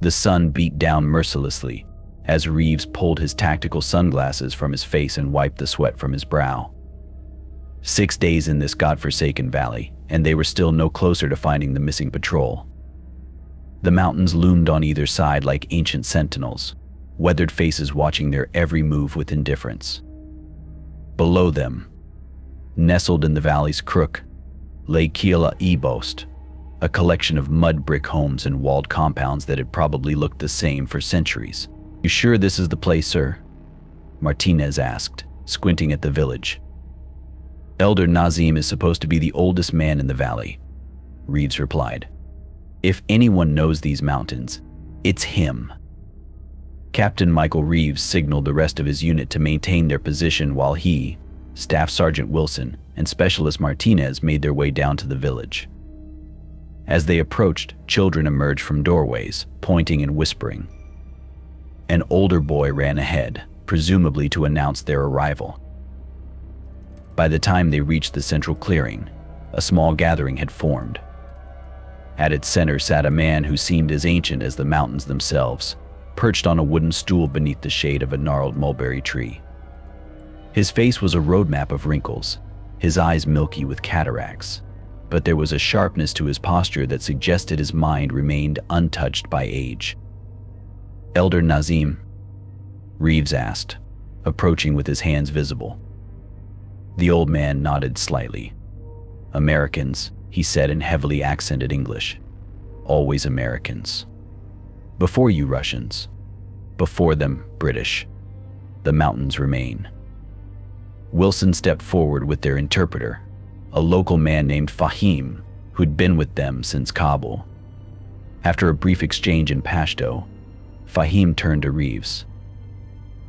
The sun beat down mercilessly as Reeves pulled his tactical sunglasses from his face and wiped the sweat from his brow. 6 days in this godforsaken valley, and they were still no closer to finding the missing patrol. The mountains loomed on either side like ancient sentinels, weathered faces watching their every move with indifference. Below them, nestled in the valley's crook, lay Kila Ebost, a collection of mud brick homes and walled compounds that had probably looked the same for centuries. "You sure this is the place, sir?" Martinez asked, squinting at the village. "Elder Nazim is supposed to be the oldest man in the valley," Reeves replied. "If anyone knows these mountains, it's him." Captain Michael Reeves signaled the rest of his unit to maintain their position while he, Staff Sergeant Wilson, and Specialist Martinez made their way down to the village. As they approached, children emerged from doorways, pointing and whispering. An older boy ran ahead, presumably to announce their arrival. By the time they reached the central clearing, a small gathering had formed. At its center sat a man who seemed as ancient as the mountains themselves, perched on a wooden stool beneath the shade of a gnarled mulberry tree. His face was a roadmap of wrinkles, his eyes milky with cataracts, but there was a sharpness to his posture that suggested his mind remained untouched by age. "Elder Nazim?" Reeves asked, approaching with his hands visible. The old man nodded slightly. "Americans," he said in heavily accented English. "Always Americans. Before you Russians. Before them, British. The mountains remain." Wilson stepped forward with their interpreter, a local man named Fahim, who'd been with them since Kabul. After a brief exchange in Pashto, Fahim turned to Reeves.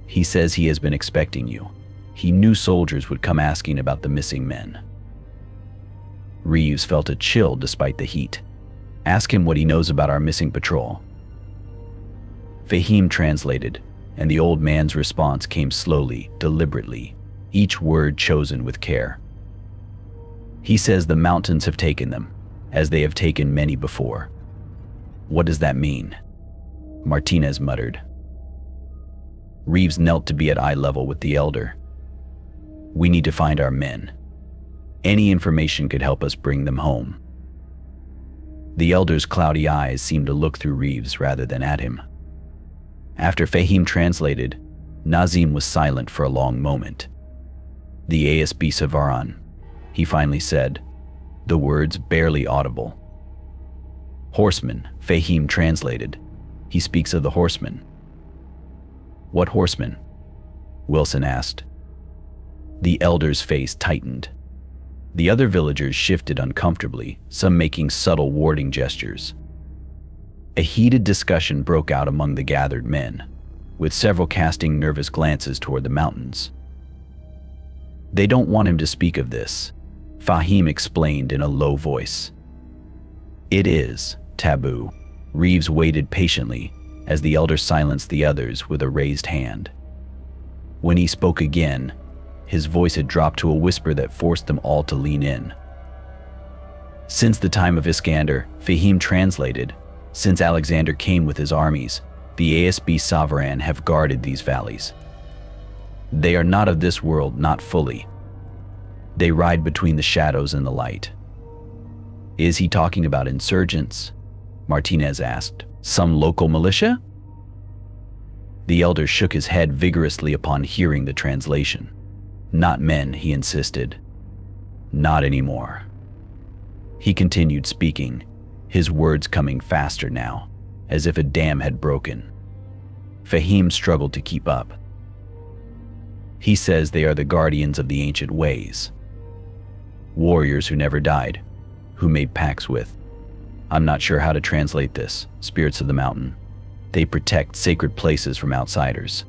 "He says he has been expecting you. He knew soldiers would come asking about the missing men." Reeves felt a chill despite the heat. "Ask him what he knows about our missing patrol." Fahim translated, and the old man's response came slowly, deliberately, each word chosen with care. "He says the mountains have taken them, as they have taken many before." "What does that mean?" Martinez muttered. Reeves knelt to be at eye level with the elder. "We need to find our men. Any information could help us bring them home." The elder's cloudy eyes seemed to look through Reeves rather than at him. After Fahim translated, Nazim was silent for a long moment. "The ASB Savaran," he finally said, the words barely audible. "Horseman," Fahim translated. "He speaks of the horsemen." "What horsemen?" Wilson asked. The elder's face tightened. The other villagers shifted uncomfortably, some making subtle warding gestures. A heated discussion broke out among the gathered men, with several casting nervous glances toward the mountains. "They don't want him to speak of this," Fahim explained in a low voice. "It is taboo." Reeves waited patiently as the elder silenced the others with a raised hand. When he spoke again, his voice had dropped to a whisper that forced them all to lean in. "Since the time of Iskander," Fahim translated, "since Alexander came with his armies, the ASB Savaran have guarded these valleys. They are not of this world, not fully. They ride between the shadows and the light." "Is he talking about insurgents?" Martinez asked. "Some local militia?" The elder shook his head vigorously upon hearing the translation. "Not men," he insisted. "Not anymore." He continued speaking, his words coming faster now, as if a dam had broken. Fahim struggled to keep up. "He says they are the guardians of the ancient ways. Warriors who never died, who made pacts with. I'm not sure how to translate this, spirits of the mountain. They protect sacred places from outsiders.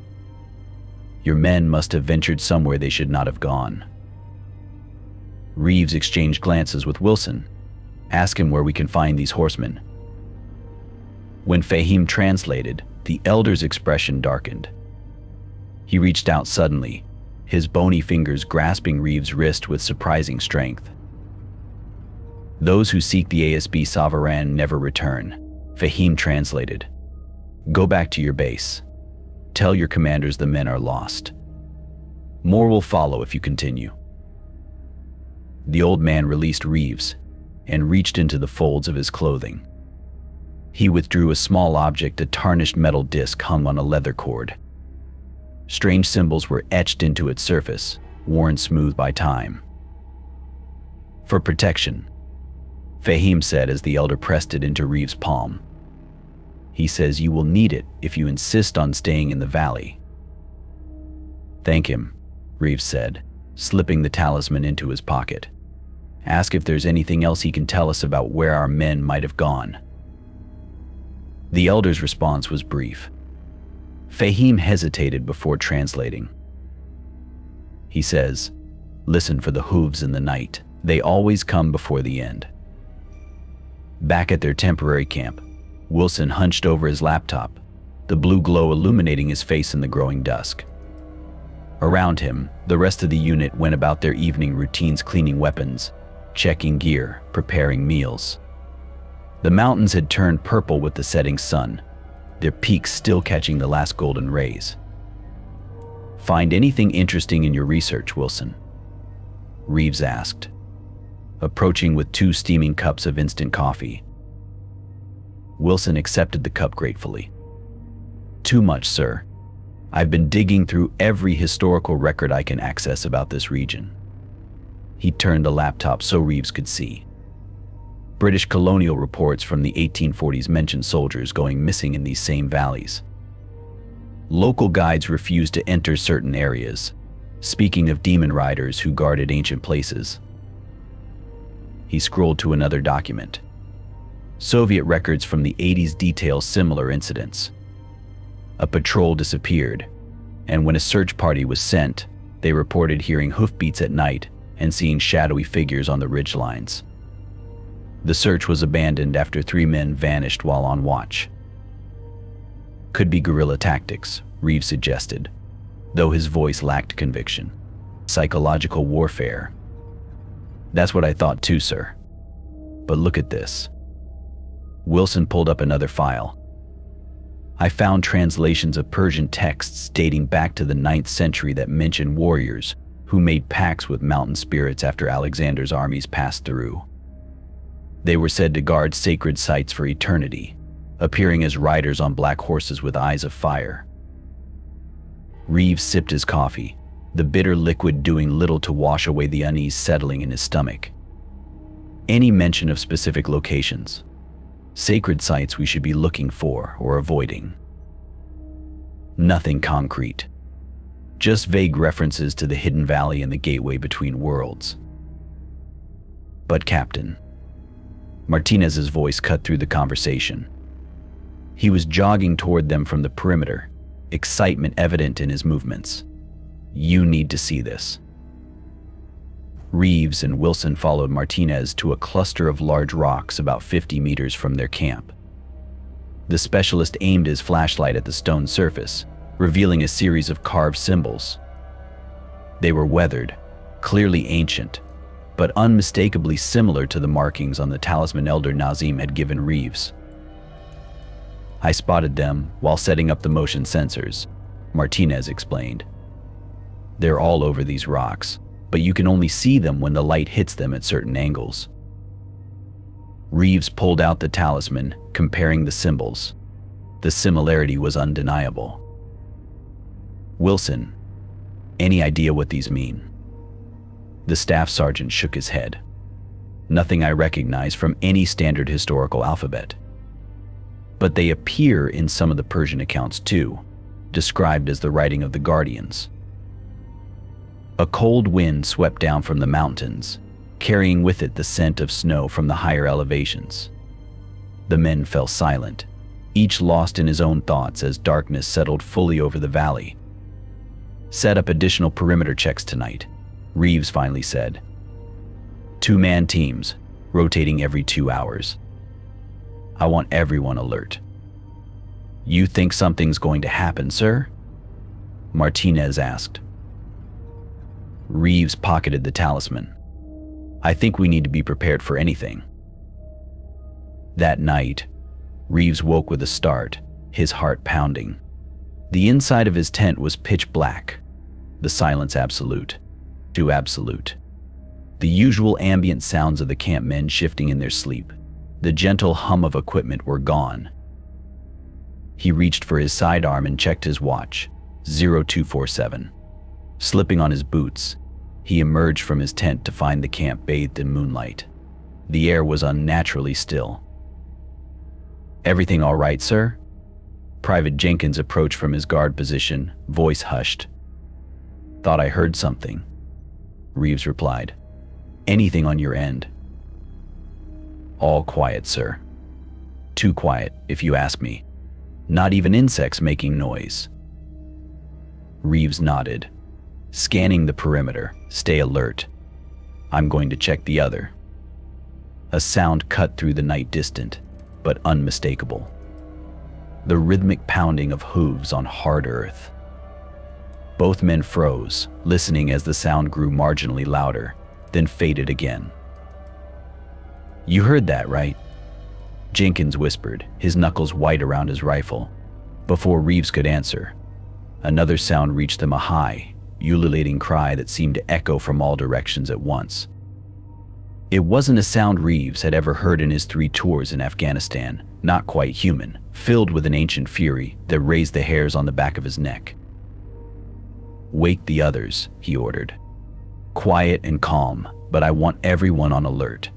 Your men must have ventured somewhere they should not have gone." Reeves exchanged glances with Wilson. "Ask him where we can find these horsemen." When Fahim translated, the elder's expression darkened. He reached out suddenly, his bony fingers grasping Reeves' wrist with surprising strength. "Those who seek the ASB Savaran never return," Fahim translated. Go back to your base. Tell your commanders the men are lost. More will follow if you continue." The old man released Reeves and reached into the folds of his clothing. He withdrew a small object, a tarnished metal disc hung on a leather cord. Strange symbols were etched into its surface, worn smooth by time. "For protection," Fahim said as the elder pressed it into Reeves' palm. "He says you will need it if you insist on staying in the valley." "Thank him," Reeves said, slipping the talisman into his pocket. "Ask if there's anything else he can tell us about where our men might have gone." The elder's response was brief. Fahim hesitated before translating. He says, "Listen for the hooves in the night. They always come before the end." Back at their temporary camp, Wilson hunched over his laptop, the blue glow illuminating his face in the growing dusk. Around him, the rest of the unit went about their evening routines, cleaning weapons, checking gear, preparing meals. The mountains had turned purple with the setting sun, their peaks still catching the last golden rays. "Find anything interesting in your research, Wilson?" Reeves asked, approaching with 2 steaming cups of instant coffee. Wilson accepted the cup gratefully. "Too much, sir. I've been digging through every historical record I can access about this region." He turned the laptop so Reeves could see. British colonial reports from the 1840s mentioned soldiers going missing in these same valleys. Local guides refused to enter certain areas, speaking of demon riders who guarded ancient places. He scrolled to another document. Soviet records from the 80s detail similar incidents. A patrol disappeared, and when a search party was sent, they reported hearing hoofbeats at night and seeing shadowy figures on the ridgelines. The search was abandoned after 3 men vanished while on watch. "Could be guerrilla tactics," Reeves suggested, though his voice lacked conviction. "Psychological warfare." "That's what I thought too, sir. But look at this." Wilson pulled up another file. "I found translations of Persian texts dating back to the 9th century that mention warriors who made pacts with mountain spirits after Alexander's armies passed through. They were said to guard sacred sites for eternity, appearing as riders on black horses with eyes of fire." Reeves sipped his coffee, the bitter liquid doing little to wash away the unease settling in his stomach. "Any mention of specific locations? Sacred sites we should be looking for or avoiding?" "Nothing concrete. Just vague references to the hidden valley and the gateway between worlds." "But Captain," Martinez's voice cut through the conversation. He was jogging toward them from the perimeter, excitement evident in his movements. "You need to see this." Reeves and Wilson followed Martinez to a cluster of large rocks about 50 meters from their camp. The specialist aimed his flashlight at the stone surface, revealing a series of carved symbols. They were weathered, clearly ancient, but unmistakably similar to the markings on the talisman Elder Nazim had given Reeves. "I spotted them while setting up the motion sensors," Martinez explained. "They're all over these rocks, but you can only see them when the light hits them at certain angles." Reeves pulled out the talisman, comparing the symbols. The similarity was undeniable. "Wilson, any idea what these mean?" The staff sergeant shook his head. "Nothing I recognize from any standard historical alphabet. But they appear in some of the Persian accounts too, described as the writing of the Guardians." A cold wind swept down from the mountains, carrying with it the scent of snow from the higher elevations. The men fell silent, each lost in his own thoughts as darkness settled fully over the valley. "Set up additional perimeter checks tonight," Reeves finally said. 2-man teams, rotating every 2 hours. I want everyone alert." "You think something's going to happen, sir?" Martinez asked. Reeves pocketed the talisman. "I think we need to be prepared for anything." That night, Reeves woke with a start, his heart pounding. The inside of his tent was pitch black, the silence absolute, too absolute. The usual ambient sounds of the campmen shifting in their sleep, the gentle hum of equipment were gone. He reached for his sidearm and checked his watch, 0247. Slipping on his boots, he emerged from his tent to find the camp bathed in moonlight. The air was unnaturally still. "Everything all right, sir?" Private Jenkins approached from his guard position, voice hushed. "Thought I heard something," Reeves replied. "Anything on your end?" "All quiet, sir. Too quiet, if you ask me. Not even insects making noise." Reeves nodded. "Scanning the perimeter. Stay alert. I'm going to check the other." A sound cut through the night, distant, but unmistakable. The rhythmic pounding of hooves on hard earth. Both men froze, listening as the sound grew marginally louder, then faded again. "You heard that, right?" Jenkins whispered, his knuckles white around his rifle. Before Reeves could answer, another sound reached them, a high, ululating cry that seemed to echo from all directions at once. It wasn't a sound Reeves had ever heard in his 3 tours in Afghanistan, not quite human, filled with an ancient fury that raised the hairs on the back of his neck. "Wake the others," he ordered. "Quiet and calm, but I want everyone on alert."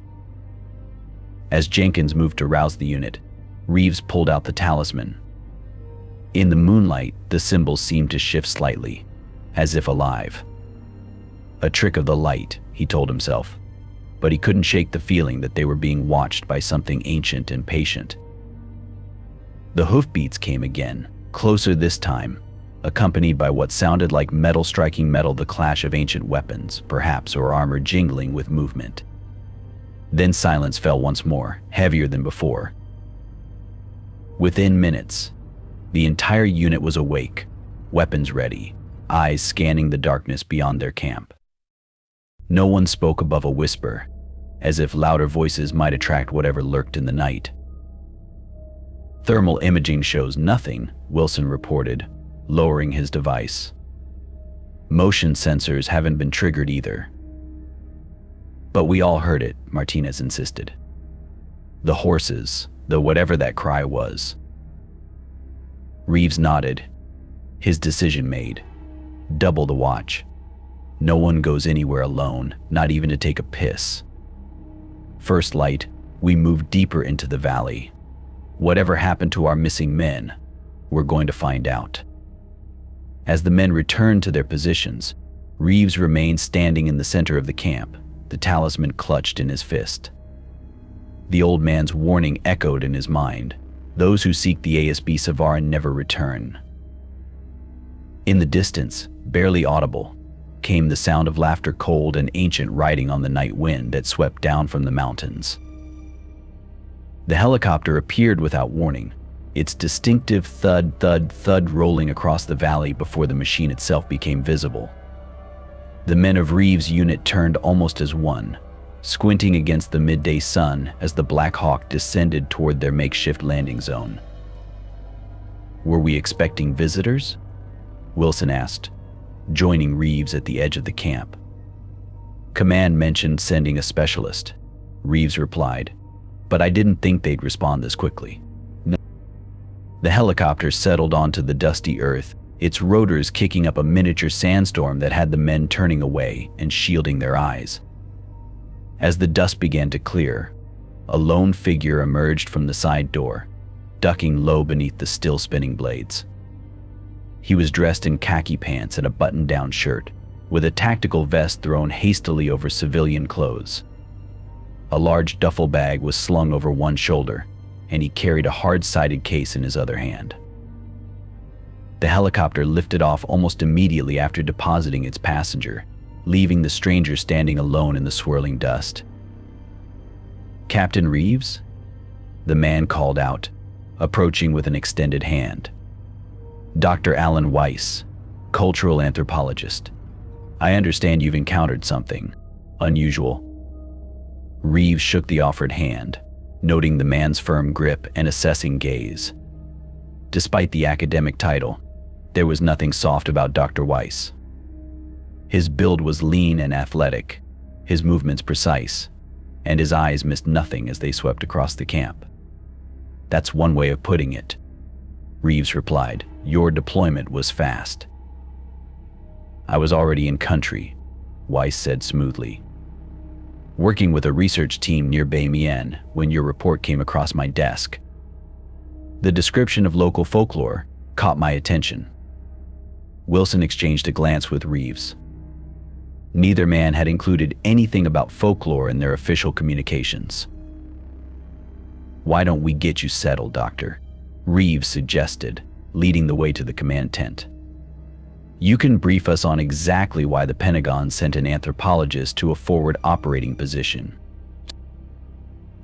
As Jenkins moved to rouse the unit, Reeves pulled out the talisman. In the moonlight, the symbols seemed to shift slightly, as if alive. A trick of the light, he told himself, but he couldn't shake the feeling that they were being watched by something ancient and patient. The hoofbeats came again, closer this time, accompanied by what sounded like metal striking metal, the clash of ancient weapons, perhaps, or armor jingling with movement. Then silence fell once more, heavier than before. Within minutes, the entire unit was awake, weapons ready, eyes scanning the darkness beyond their camp. No one spoke above a whisper, as if louder voices might attract whatever lurked in the night. "Thermal imaging shows nothing," Wilson reported, lowering his device. "Motion sensors haven't been triggered either." "But we all heard it," Martinez insisted. "The horses, the whatever that cry was." Reeves nodded, his decision made. Double the watch. No one goes anywhere alone, not even to take a piss. First light, we move deeper into the valley. Whatever happened to our missing men, we're going to find out. As the men returned to their positions, Reeves remained standing in the center of the camp, the talisman clutched in his fist. The old man's warning echoed in his mind: those who seek the ASB Savarin never return. In the distance, barely audible, came the sound of laughter, cold and ancient, riding on the night wind that swept down from the mountains. The helicopter appeared without warning, its distinctive thud, thud, thud rolling across the valley before the machine itself became visible. The men of Reeves' unit turned almost as one, squinting against the midday sun as the Black Hawk descended toward their makeshift landing zone. "Were we expecting visitors?" Wilson asked, joining Reeves at the edge of the camp. "Command mentioned sending a specialist," Reeves replied, "but I didn't think they'd respond this quickly." The helicopter settled onto the dusty earth, its rotors kicking up a miniature sandstorm that had the men turning away and shielding their eyes. As the dust began to clear, a lone figure emerged from the side door, ducking low beneath the still spinning blades. He was dressed in khaki pants and a button-down shirt, with a tactical vest thrown hastily over civilian clothes. A large duffel bag was slung over one shoulder, and he carried a hard-sided case in his other hand. The helicopter lifted off almost immediately after depositing its passenger, leaving the stranger standing alone in the swirling dust. "Captain Reeves?" the man called out, approaching with an extended hand. "Dr. Alan Weiss, cultural anthropologist. I understand you've encountered something unusual." Reeves shook the offered hand, noting the man's firm grip and assessing gaze. Despite the academic title, there was nothing soft about Dr. Weiss. His build was lean and athletic, his movements precise, and his eyes missed nothing as they swept across the camp. "That's one way of putting it," Reeves replied. "Your deployment was fast." "I was already in country," Weiss said smoothly, "working with a research team near Bay Mien when your report came across my desk. The description of local folklore caught my attention." Wilson exchanged a glance with Reeves. Neither man had included anything about folklore in their official communications. "Why don't we get you settled, Doctor?" Reeves suggested, leading the way to the command tent. "You can brief us on exactly why the Pentagon sent an anthropologist to a forward operating position."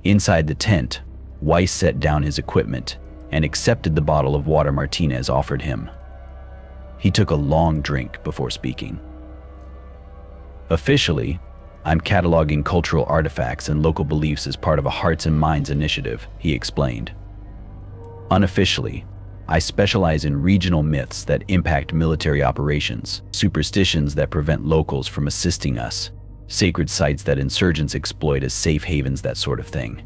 Inside the tent, Weiss set down his equipment and accepted the bottle of water Martinez offered him. He took a long drink before speaking. "Officially, I'm cataloging cultural artifacts and local beliefs as part of a Hearts and Minds initiative," he explained. "Unofficially, I specialize in regional myths that impact military operations, superstitions that prevent locals from assisting us, sacred sites that insurgents exploit as safe havens, that sort of thing."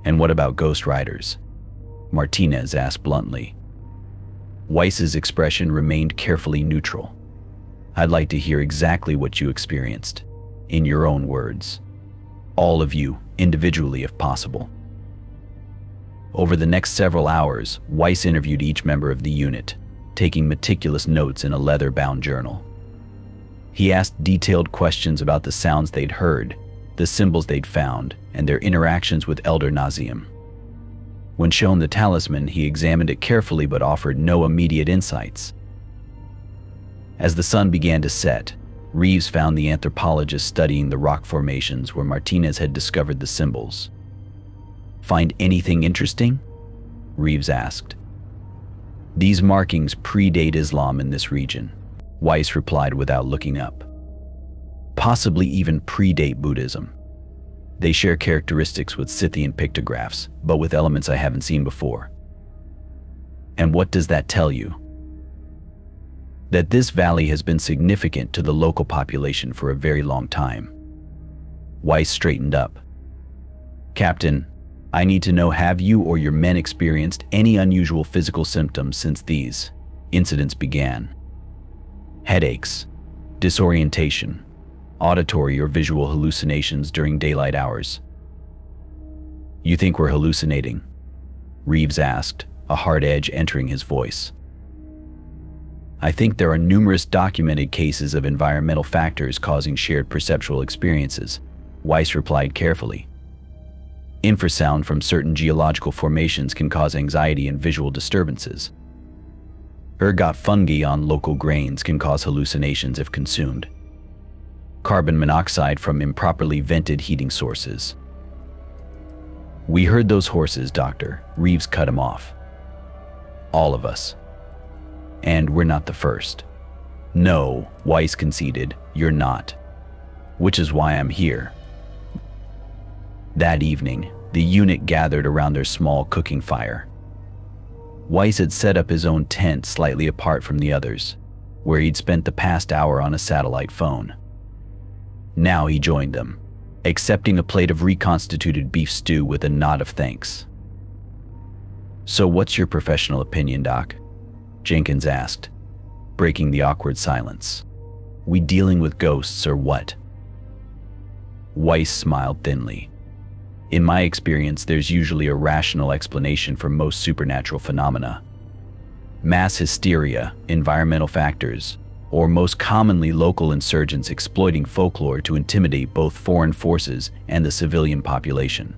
"And what about ghost riders?" Martinez asked bluntly. Weiss's expression remained carefully neutral. "I'd like to hear exactly what you experienced, in your own words. All of you, individually if possible." Over the next several hours, Weiss interviewed each member of the unit, taking meticulous notes in a leather-bound journal. He asked detailed questions about the sounds they'd heard, the symbols they'd found, and their interactions with Elder Nazim. When shown the talisman, he examined it carefully but offered no immediate insights. As the sun began to set, Reeves found the anthropologist studying the rock formations where Martinez had discovered the symbols. "Find anything interesting?" Reeves asked. "These markings predate Islam in this region," Weiss replied without looking up. "Possibly even predate Buddhism. They share characteristics with Scythian pictographs, but with elements I haven't seen before." "And what does that tell you?" "That this valley has been significant to the local population for a very long time." Weiss straightened up. "Captain, I need to know, have you or your men experienced any unusual physical symptoms since these incidents began? Headaches, disorientation, auditory or visual hallucinations during daylight hours?" "You think we're hallucinating?" Reeves asked, a hard edge entering his voice. "I think there are numerous documented cases of environmental factors causing shared perceptual experiences," Weiss replied carefully. "Infrasound from certain geological formations can cause anxiety and visual disturbances. Ergot fungi on local grains can cause hallucinations if consumed. Carbon monoxide from improperly vented heating sources." "We heard those horses, Doctor," Reeves cut him off. "All of us. And we're not the first." "No," Weiss conceded, "you're not. Which is why I'm here." That evening, the unit gathered around their small cooking fire. Weiss had set up his own tent slightly apart from the others, where he'd spent the past hour on a satellite phone. Now he joined them, accepting a plate of reconstituted beef stew with a nod of thanks. "So what's your professional opinion, Doc?" Jenkins asked, breaking the awkward silence. "We dealing with ghosts or what?" Weiss smiled thinly. "In my experience, there's usually a rational explanation for most supernatural phenomena. Mass hysteria, environmental factors, or most commonly local insurgents exploiting folklore to intimidate both foreign forces and the civilian population."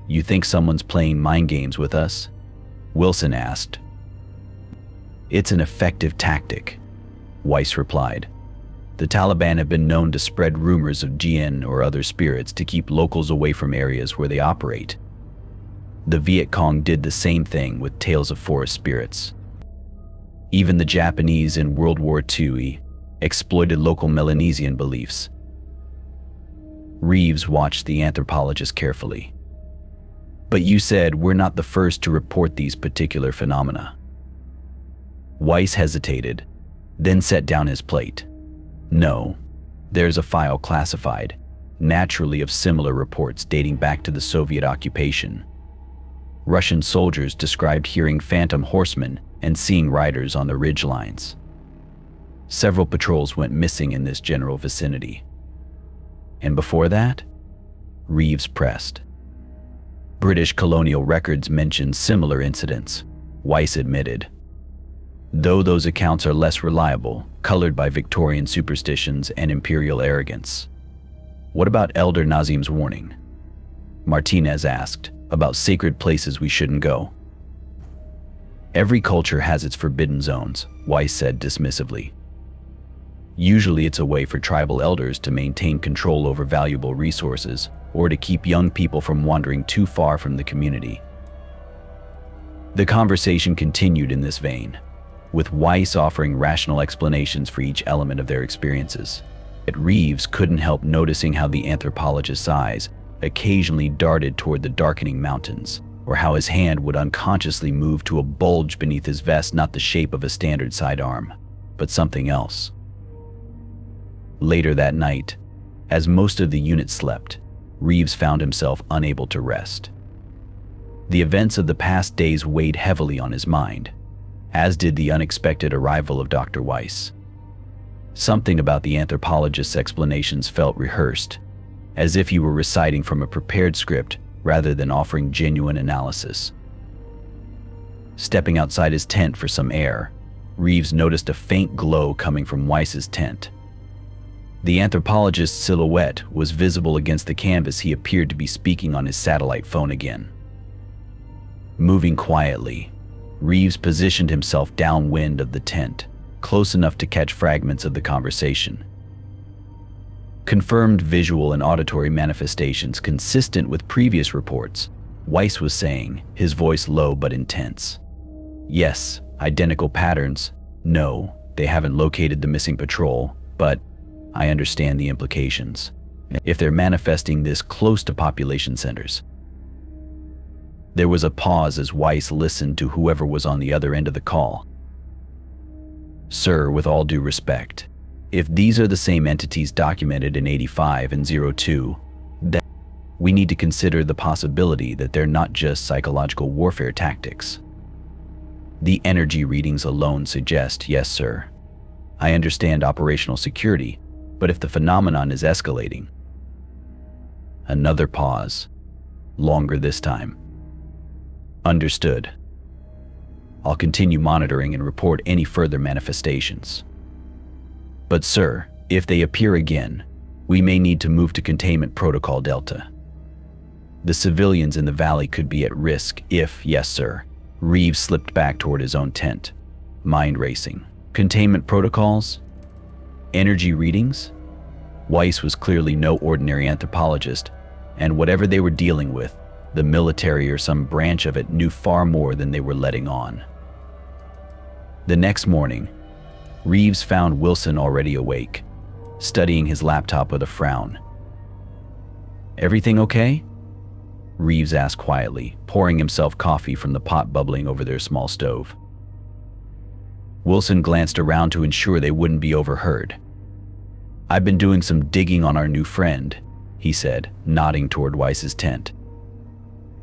"You think someone's playing mind games with us?" Wilson asked. "It's an effective tactic," Weiss replied. "The Taliban have been known to spread rumors of jinn or other spirits to keep locals away from areas where they operate. The Viet Cong did the same thing with tales of forest spirits. Even the Japanese in World War II exploited local Melanesian beliefs." Reeves watched the anthropologist carefully. But you said we're not the first to report these particular phenomena. Weiss hesitated, then set down his plate. No, there's a file classified, naturally of similar reports dating back to the Soviet occupation. Russian soldiers described hearing phantom horsemen and seeing riders on the ridge lines. Several patrols went missing in this general vicinity. And before that? Reeves pressed. British colonial records mention similar incidents, Weiss admitted. Though those accounts are less reliable, colored by Victorian superstitions and imperial arrogance. What about Elder Nazim's warning? Martinez asked, about sacred places we shouldn't go. Every culture has its forbidden zones, Weiss said dismissively. Usually it's a way for tribal elders to maintain control over valuable resources or to keep young people from wandering too far from the community. The conversation continued in this vein, with Weiss offering rational explanations for each element of their experiences. Yet Reeves couldn't help noticing how the anthropologist's eyes occasionally darted toward the darkening mountains, or how his hand would unconsciously move to a bulge beneath his vest, not the shape of a standard sidearm, but something else. Later that night, as most of the unit slept, Reeves found himself unable to rest. The events of the past days weighed heavily on his mind, as did the unexpected arrival of Dr. Weiss. Something about the anthropologist's explanations felt rehearsed, as if he were reciting from a prepared script rather than offering genuine analysis. Stepping outside his tent for some air, Reeves noticed a faint glow coming from Weiss's tent. The anthropologist's silhouette was visible against the canvas. He appeared to be speaking on his satellite phone again. Moving quietly, Reeves positioned himself downwind of the tent, close enough to catch fragments of the conversation. Confirmed visual and auditory manifestations consistent with previous reports, Weiss was saying, his voice low but intense. Yes, identical patterns. No, they haven't located the missing patrol, but I understand the implications. If they're manifesting this close to population centers. There was a pause as Weiss listened to whoever was on the other end of the call. Sir, with all due respect, if these are the same entities documented in 85 and 02, then we need to consider the possibility that they're not just psychological warfare tactics. The energy readings alone suggest, yes, sir. I understand operational security, but if the phenomenon is escalating. Another pause, longer this time. Understood. I'll continue monitoring and report any further manifestations. But sir, if they appear again, we may need to move to Containment Protocol Delta. The civilians in the valley could be at risk if, yes sir. Reeves slipped back toward his own tent, mind racing. Containment protocols? Energy readings? Weiss was clearly no ordinary anthropologist, and whatever they were dealing with, the military or some branch of it knew far more than they were letting on. The next morning, Reeves found Wilson already awake, studying his laptop with a frown. Everything okay? Reeves asked quietly, pouring himself coffee from the pot bubbling over their small stove. Wilson glanced around to ensure they wouldn't be overheard. I've been doing some digging on our new friend, he said, nodding toward Weiss's tent.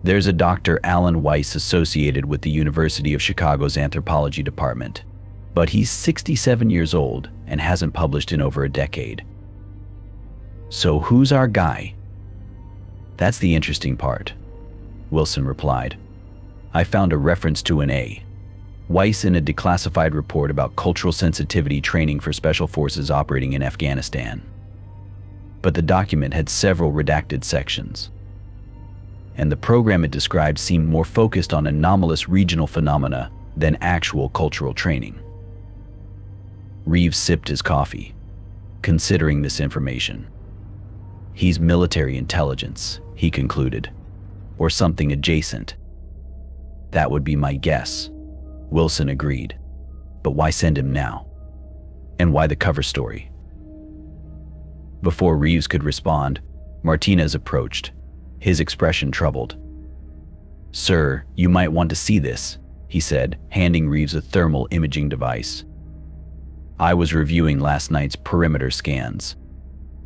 There's a Dr. Alan Weiss associated with the University of Chicago's anthropology department, but he's 67 years old and hasn't published in over a decade. So who's our guy? That's the interesting part, Wilson replied. I found a reference to an A. Weiss in a declassified report about cultural sensitivity training for special forces operating in Afghanistan. But the document had several redacted sections, and the program it described seemed more focused on anomalous regional phenomena than actual cultural training. Reeves sipped his coffee, considering this information. He's military intelligence, he concluded, or something adjacent. That would be my guess, Wilson agreed. But why send him now? And why the cover story? Before Reeves could respond, Martinez approached, his expression troubled. "Sir, you might want to see this," he said, handing Reeves a thermal imaging device. "I was reviewing last night's perimeter scans.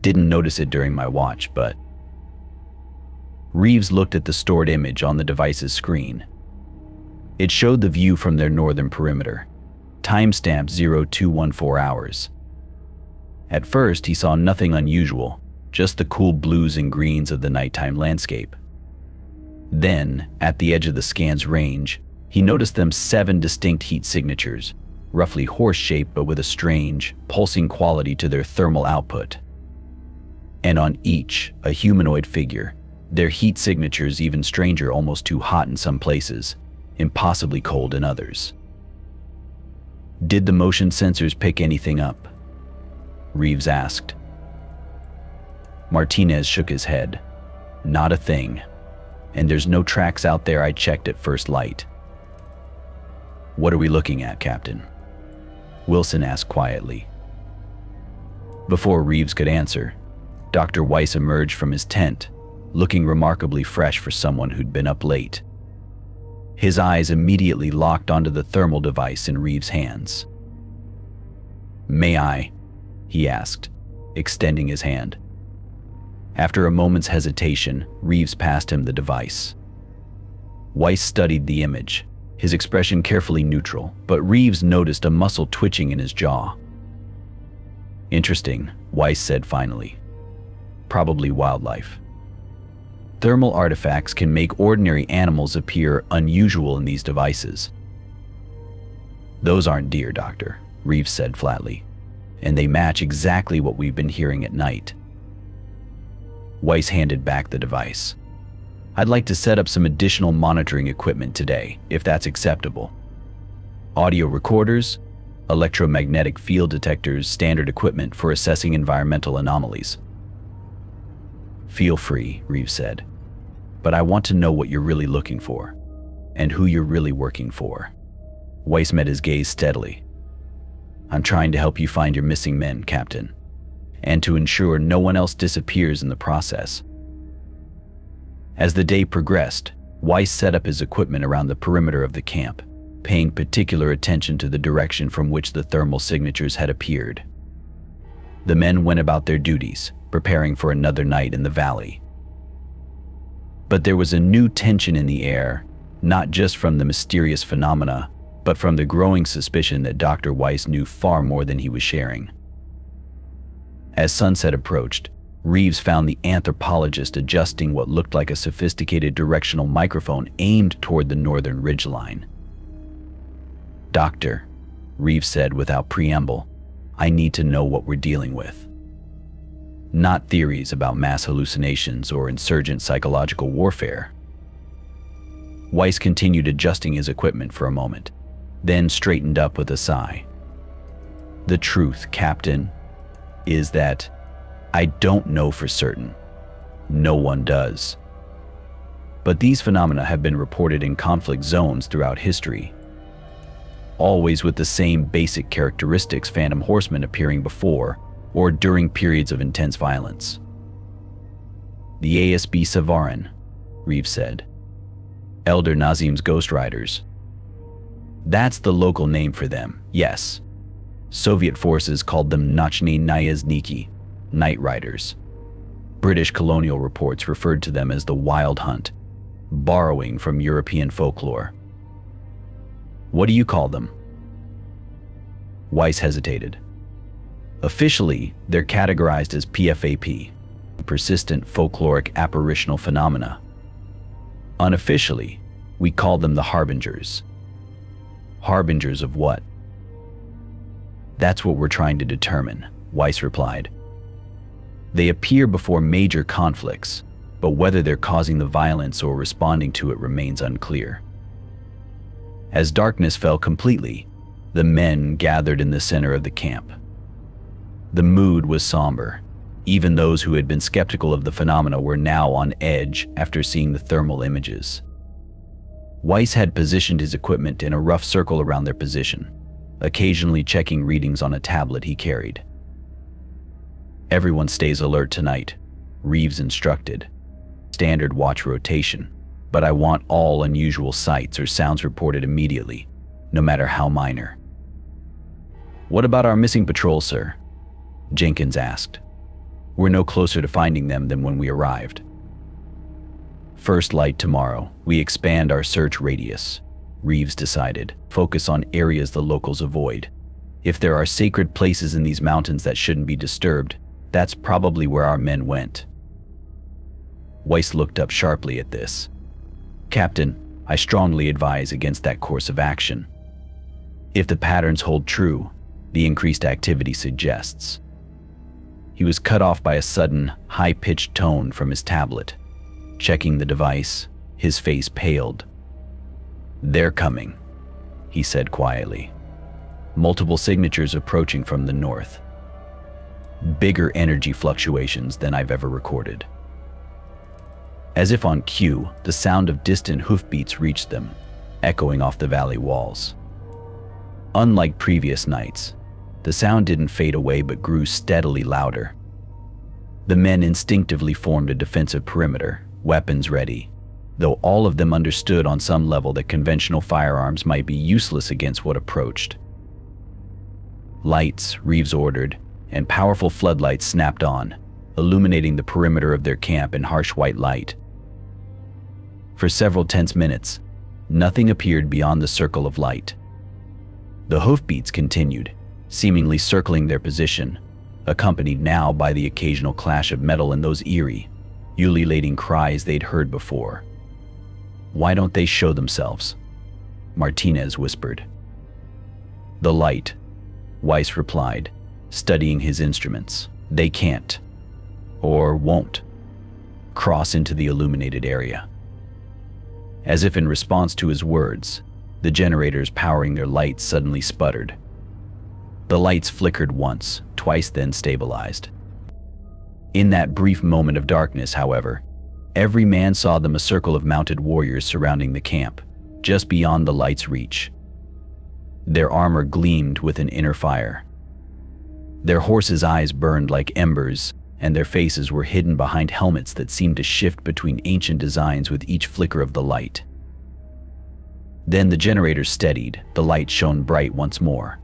Didn't notice it during my watch, but..." Reeves looked at the stored image on the device's screen. It showed the view from their northern perimeter, timestamped 0214 hours. At first, he saw nothing unusual, just the cool blues and greens of the nighttime landscape. Then, at the edge of the scan's range, he noticed them 7 distinct heat signatures, roughly horse-shaped but with a strange, pulsing quality to their thermal output. And on each, a humanoid figure, their heat signatures even stranger, almost too hot in some places, impossibly cold in others. "Did the motion sensors pick anything up?" Reeves asked. Martinez shook his head. "Not a thing. And there's no tracks out there. I checked at first light." "What are we looking at, Captain?" Wilson asked quietly. Before Reeves could answer, Dr. Weiss emerged from his tent, looking remarkably fresh for someone who'd been up late. His eyes immediately locked onto the thermal device in Reeves' hands. "May I?" he asked, extending his hand. After a moment's hesitation, Reeves passed him the device. Weiss studied the image, his expression carefully neutral, but Reeves noticed a muscle twitching in his jaw. "Interesting," Weiss said finally. "Probably wildlife. Thermal artifacts can make ordinary animals appear unusual in these devices." "Those aren't deer, Doctor," Reeves said flatly, "and they match exactly what we've been hearing at night." Weiss handed back the device. "I'd like to set up some additional monitoring equipment today, if that's acceptable. Audio recorders, electromagnetic field detectors, standard equipment for assessing environmental anomalies." "Feel free," Reeves said. "But I want to know what you're really looking for, and who you're really working for." Weiss met his gaze steadily. "I'm trying to help you find your missing men, Captain, and to ensure no one else disappears in the process." As the day progressed, Weiss set up his equipment around the perimeter of the camp, paying particular attention to the direction from which the thermal signatures had appeared. The men went about their duties, preparing for another night in the valley. But there was a new tension in the air, not just from the mysterious phenomena, but from the growing suspicion that Dr. Weiss knew far more than he was sharing. As sunset approached, Reeves found the anthropologist adjusting what looked like a sophisticated directional microphone aimed toward the northern ridgeline. "Doctor," Reeves said without preamble, "I need to know what we're dealing with. Not theories about mass hallucinations or insurgent psychological warfare." Weiss continued adjusting his equipment for a moment, then straightened up with a sigh. "The truth, Captain, is that I don't know for certain. No one does. But these phenomena have been reported in conflict zones throughout history, always with the same basic characteristics: phantom horsemen appearing before or during periods of intense violence." "The ASB Savarin," Reeves said. "Elder Nazim's Ghost Riders." "That's the local name for them, yes. Soviet forces called them Nochny Nyazniki, Night Riders. British colonial reports referred to them as the Wild Hunt, borrowing from European folklore." "What do you call them?" Weiss hesitated. "Officially, they're categorized as PFAP, persistent folkloric apparitional phenomena. Unofficially, we call them the harbingers." "Harbingers of what?" "That's what we're trying to determine," Weiss replied. "They appear before major conflicts, but whether they're causing the violence or responding to it remains unclear." As darkness fell completely, the men gathered in the center of the camp. The mood was somber. Even those who had been skeptical of the phenomena were now on edge after seeing the thermal images. Weiss had positioned his equipment in a rough circle around their position, occasionally checking readings on a tablet he carried. "Everyone stays alert tonight," Reeves instructed. "Standard watch rotation. but I want all unusual sights or sounds reported immediately, no matter how minor." "What about our missing patrol, sir?" Jenkins asked. "We're no closer to finding them than when we arrived." "First light tomorrow, we expand our search radius," Reeves decided. "Focus on areas the locals avoid. If there are sacred places in these mountains that shouldn't be disturbed, that's probably where our men went." Weiss looked up sharply at this. "Captain, I strongly advise against that course of action. If the patterns hold true, the increased activity suggests." He was cut off by a sudden, high-pitched tone from his tablet. Checking the device, his face paled. "They're coming," he said quietly. "Multiple signatures approaching from the north. Bigger energy fluctuations than I've ever recorded." As if on cue, the sound of distant hoofbeats reached them, echoing off the valley walls. Unlike previous nights, the sound didn't fade away but grew steadily louder. The men instinctively formed a defensive perimeter, weapons ready, though all of them understood on some level that conventional firearms might be useless against what approached. "Lights," Reeves ordered, and powerful floodlights snapped on, illuminating the perimeter of their camp in harsh white light. For several tense minutes, nothing appeared beyond the circle of light. The hoofbeats continued, seemingly circling their position, accompanied now by the occasional clash of metal and those eerie, ululating cries they'd heard before. "Why don't they show themselves?" Martinez whispered. "The light," Weiss replied, studying his instruments. "They can't, or won't, cross into the illuminated area." As if in response to his words, the generators powering their lights suddenly sputtered. The lights flickered once, twice, then stabilized. In that brief moment of darkness, however, every man saw them, a circle of mounted warriors surrounding the camp, just beyond the light's reach. Their armor gleamed with an inner fire. Their horses' eyes burned like embers, and their faces were hidden behind helmets that seemed to shift between ancient designs with each flicker of the light. Then the generators steadied, the light shone bright once more,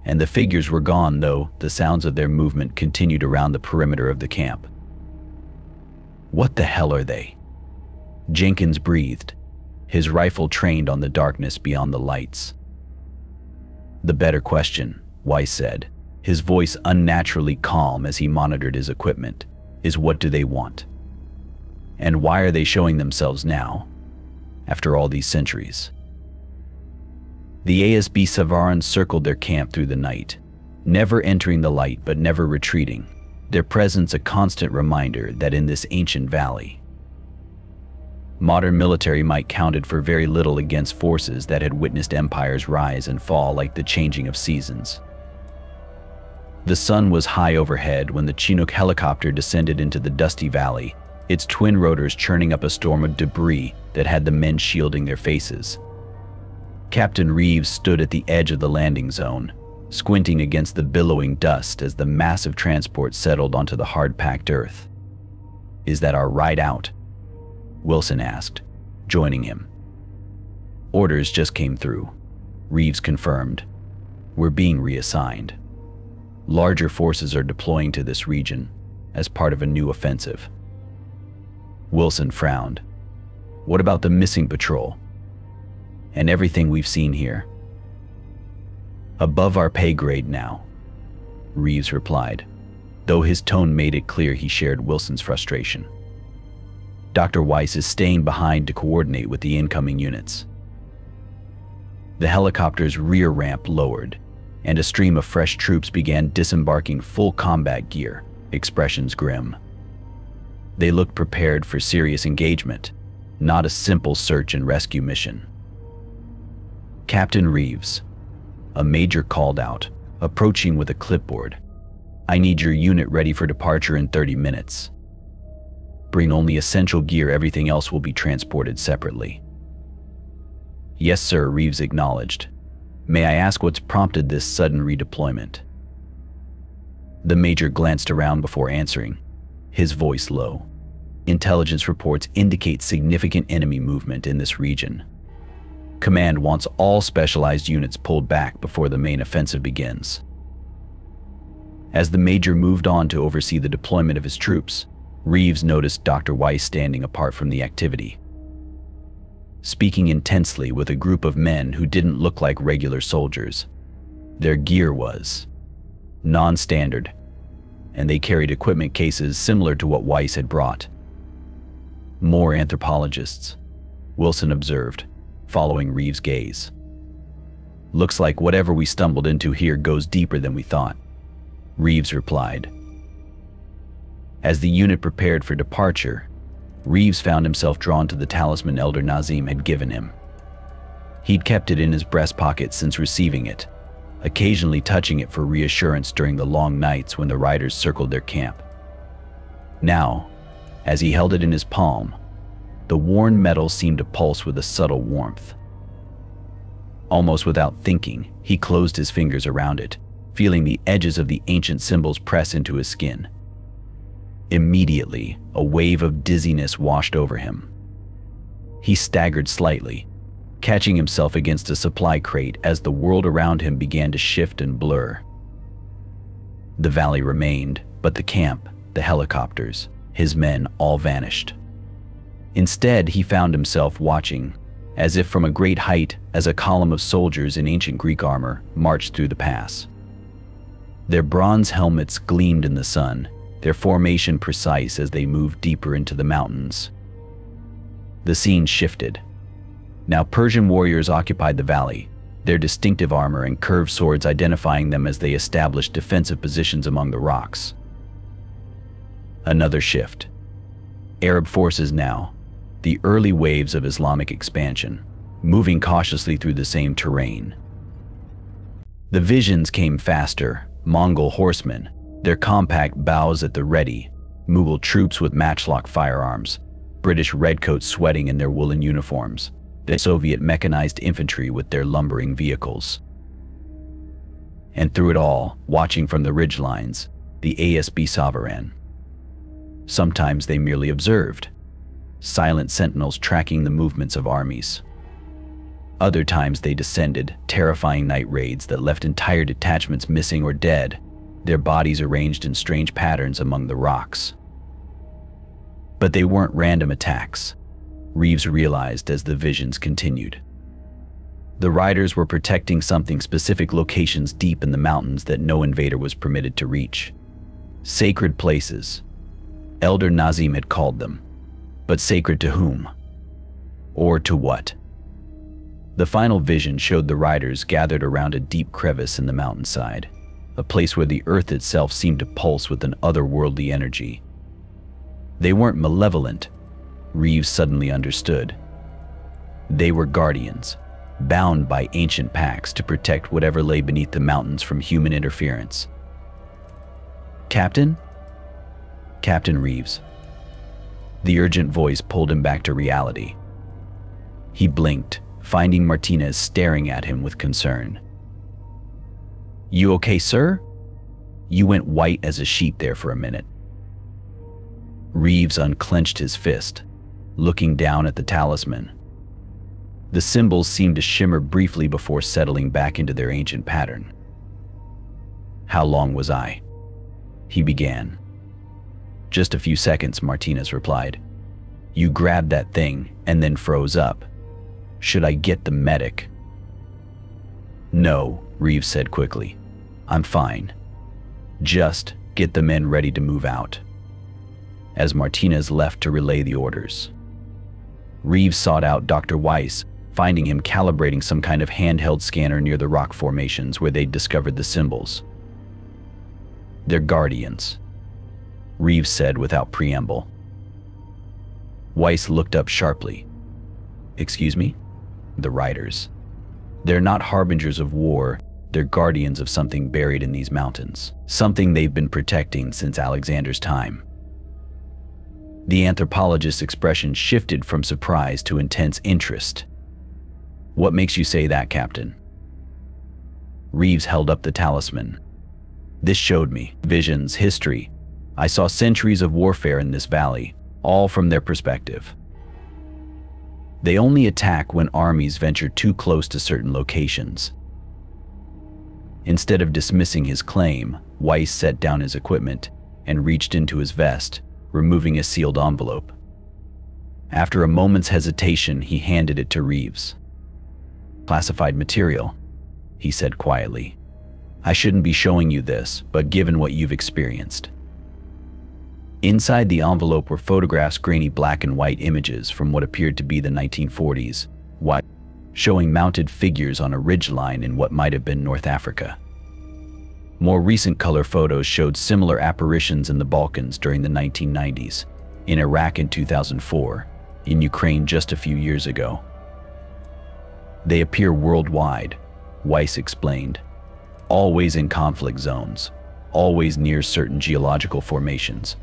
and the figures were gone, though the sounds of their movement continued around the perimeter of the camp. "What the hell are they?" Jenkins breathed, his rifle trained on the darkness beyond the lights. "The better question," Weiss said, his voice unnaturally calm as he monitored his equipment, "is what do they want? And why are they showing themselves now, after all these centuries?" The ASB Savarans circled their camp through the night, never entering the light but never retreating, their presence a constant reminder that in this ancient valley, modern military might counted for very little against forces that had witnessed empires rise and fall like the changing of seasons. The sun was high overhead when the Chinook helicopter descended into the dusty valley, its twin rotors churning up a storm of debris that had the men shielding their faces. Captain Reeves stood at the edge of the landing zone, squinting against the billowing dust as the massive transport settled onto the hard-packed earth. "Is that our ride out?" Wilson asked, joining him. "Orders just came through," Reeves confirmed. "We're being reassigned. Larger forces are deploying to this region as part of a new offensive." Wilson frowned. "What about the missing patrol? And everything we've seen here?" "Above our pay grade now," Reeves replied, though his tone made it clear he shared Wilson's frustration. "Dr. Weiss is staying behind to coordinate with the incoming units." The helicopter's rear ramp lowered, and a stream of fresh troops began disembarking, full combat gear, expressions grim. They looked prepared for serious engagement, not a simple search and rescue mission. "Captain Reeves," a major called out, approaching with a clipboard, "I need your unit ready for departure in 30 minutes. Bring only essential gear, everything else will be transported separately." "Yes, sir," Reeves acknowledged. "May I ask what's prompted this sudden redeployment?" The major glanced around before answering, his voice low. Intelligence reports indicate significant enemy movement in this region. Command wants all specialized units pulled back before the main offensive begins. As the major moved on to oversee the deployment of his troops, Reeves noticed Dr. Weiss standing apart from the activity, speaking intensely with a group of men who didn't look like regular soldiers. Their gear was non-standard, and they carried equipment cases similar to what Weiss had brought. More anthropologists, Wilson observed, following Reeves' gaze. Looks like whatever we stumbled into here goes deeper than we thought, Reeves replied. As the unit prepared for departure, Reeves found himself drawn to the talisman Elder Nazim had given him. He'd kept it in his breast pocket since receiving it, occasionally touching it for reassurance during the long nights when the riders circled their camp. Now, as he held it in his palm, the worn metal seemed to pulse with a subtle warmth. Almost without thinking, he closed his fingers around it, feeling the edges of the ancient symbols press into his skin. Immediately, a wave of dizziness washed over him. He staggered slightly, catching himself against a supply crate as the world around him began to shift and blur. The valley remained, but the camp, the helicopters, his men all vanished. Instead, he found himself watching, as if from a great height, as a column of soldiers in ancient Greek armor marched through the pass. Their bronze helmets gleamed in the sun, their formation precise as they moved deeper into the mountains. The scene shifted. Now Persian warriors occupied the valley, their distinctive armor and curved swords identifying them as they established defensive positions among the rocks. Another shift. Arab forces now, the early waves of Islamic expansion, moving cautiously through the same terrain. The visions came faster, Mongol horsemen, their compact bows at the ready, Mughal troops with matchlock firearms, British redcoats sweating in their woolen uniforms, the Soviet mechanized infantry with their lumbering vehicles. And through it all, watching from the ridgelines, the ASB Sovereign. Sometimes they merely observed, silent sentinels tracking the movements of armies. Other times they descended, terrifying night raids that left entire detachments missing or dead, their bodies arranged in strange patterns among the rocks. But they weren't random attacks, Reeves realized as the visions continued. The riders were protecting something, specific locations deep in the mountains that no invader was permitted to reach. Sacred places. Elder Nazim had called them. But sacred to whom? Or to what? The final vision showed the riders gathered around a deep crevice in the mountainside, a place where the earth itself seemed to pulse with an otherworldly energy. They weren't malevolent, Reeves suddenly understood. They were guardians, bound by ancient pacts to protect whatever lay beneath the mountains from human interference. Captain? Captain Reeves. The urgent voice pulled him back to reality. He blinked, finding Martinez staring at him with concern. You okay, sir? You went white as a sheet there for a minute. Reeves unclenched his fist, looking down at the talisman. The symbols seemed to shimmer briefly before settling back into their ancient pattern. How long was I? He began. Just a few seconds, Martinez replied. You grabbed that thing and then froze up. Should I get the medic? No, Reeves said quickly. I'm fine. Just get the men ready to move out. As Martinez left to relay the orders, Reeves sought out Dr. Weiss, finding him calibrating some kind of handheld scanner near the rock formations where they'd discovered the symbols. They're guardians, Reeves said without preamble. Weiss looked up sharply. Excuse me? The riders. They're not harbingers of war, they're guardians of something buried in these mountains, something they've been protecting since Alexander's time. The anthropologist's expression shifted from surprise to intense interest. What makes you say that, Captain? Reeves held up the talisman. This showed me visions, history. I saw centuries of warfare in this valley, all from their perspective. They only attack when armies venture too close to certain locations. Instead of dismissing his claim, Weiss set down his equipment and reached into his vest, removing a sealed envelope. After a moment's hesitation, he handed it to Reeves. "Classified material," he said quietly. "I shouldn't be showing you this, but given what you've experienced." Inside the envelope were photographs, grainy black and white images from what appeared to be the 1940s, showing mounted figures on a ridgeline in what might have been North Africa. More recent color photos showed similar apparitions in the Balkans during the 1990s, in Iraq in 2004, in Ukraine just a few years ago. "They appear worldwide," Weiss explained, "always in conflict zones, always near certain geological formations.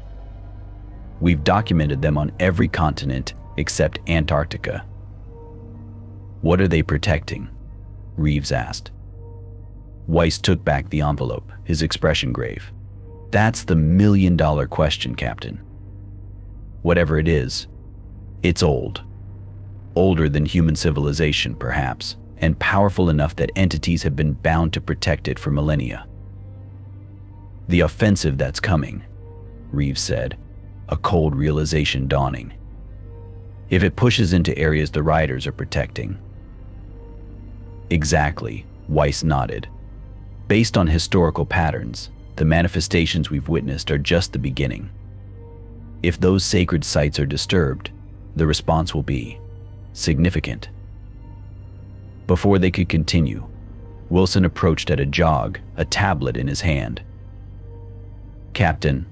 We've documented them on every continent except Antarctica." "What are they protecting?" Reeves asked. Weiss took back the envelope, his expression grave. "That's the million-dollar question, Captain. Whatever it is, it's old. Older than human civilization, perhaps, and powerful enough that entities have been bound to protect it for millennia." "The offensive that's coming," Reeves said, a cold realization dawning. "If it pushes into areas the riders are protecting." "Exactly," Weiss nodded. "Based on historical patterns, the manifestations we've witnessed are just the beginning. If those sacred sites are disturbed, the response will be significant." Before they could continue, Wilson approached at a jog, a tablet in his hand. "Captain,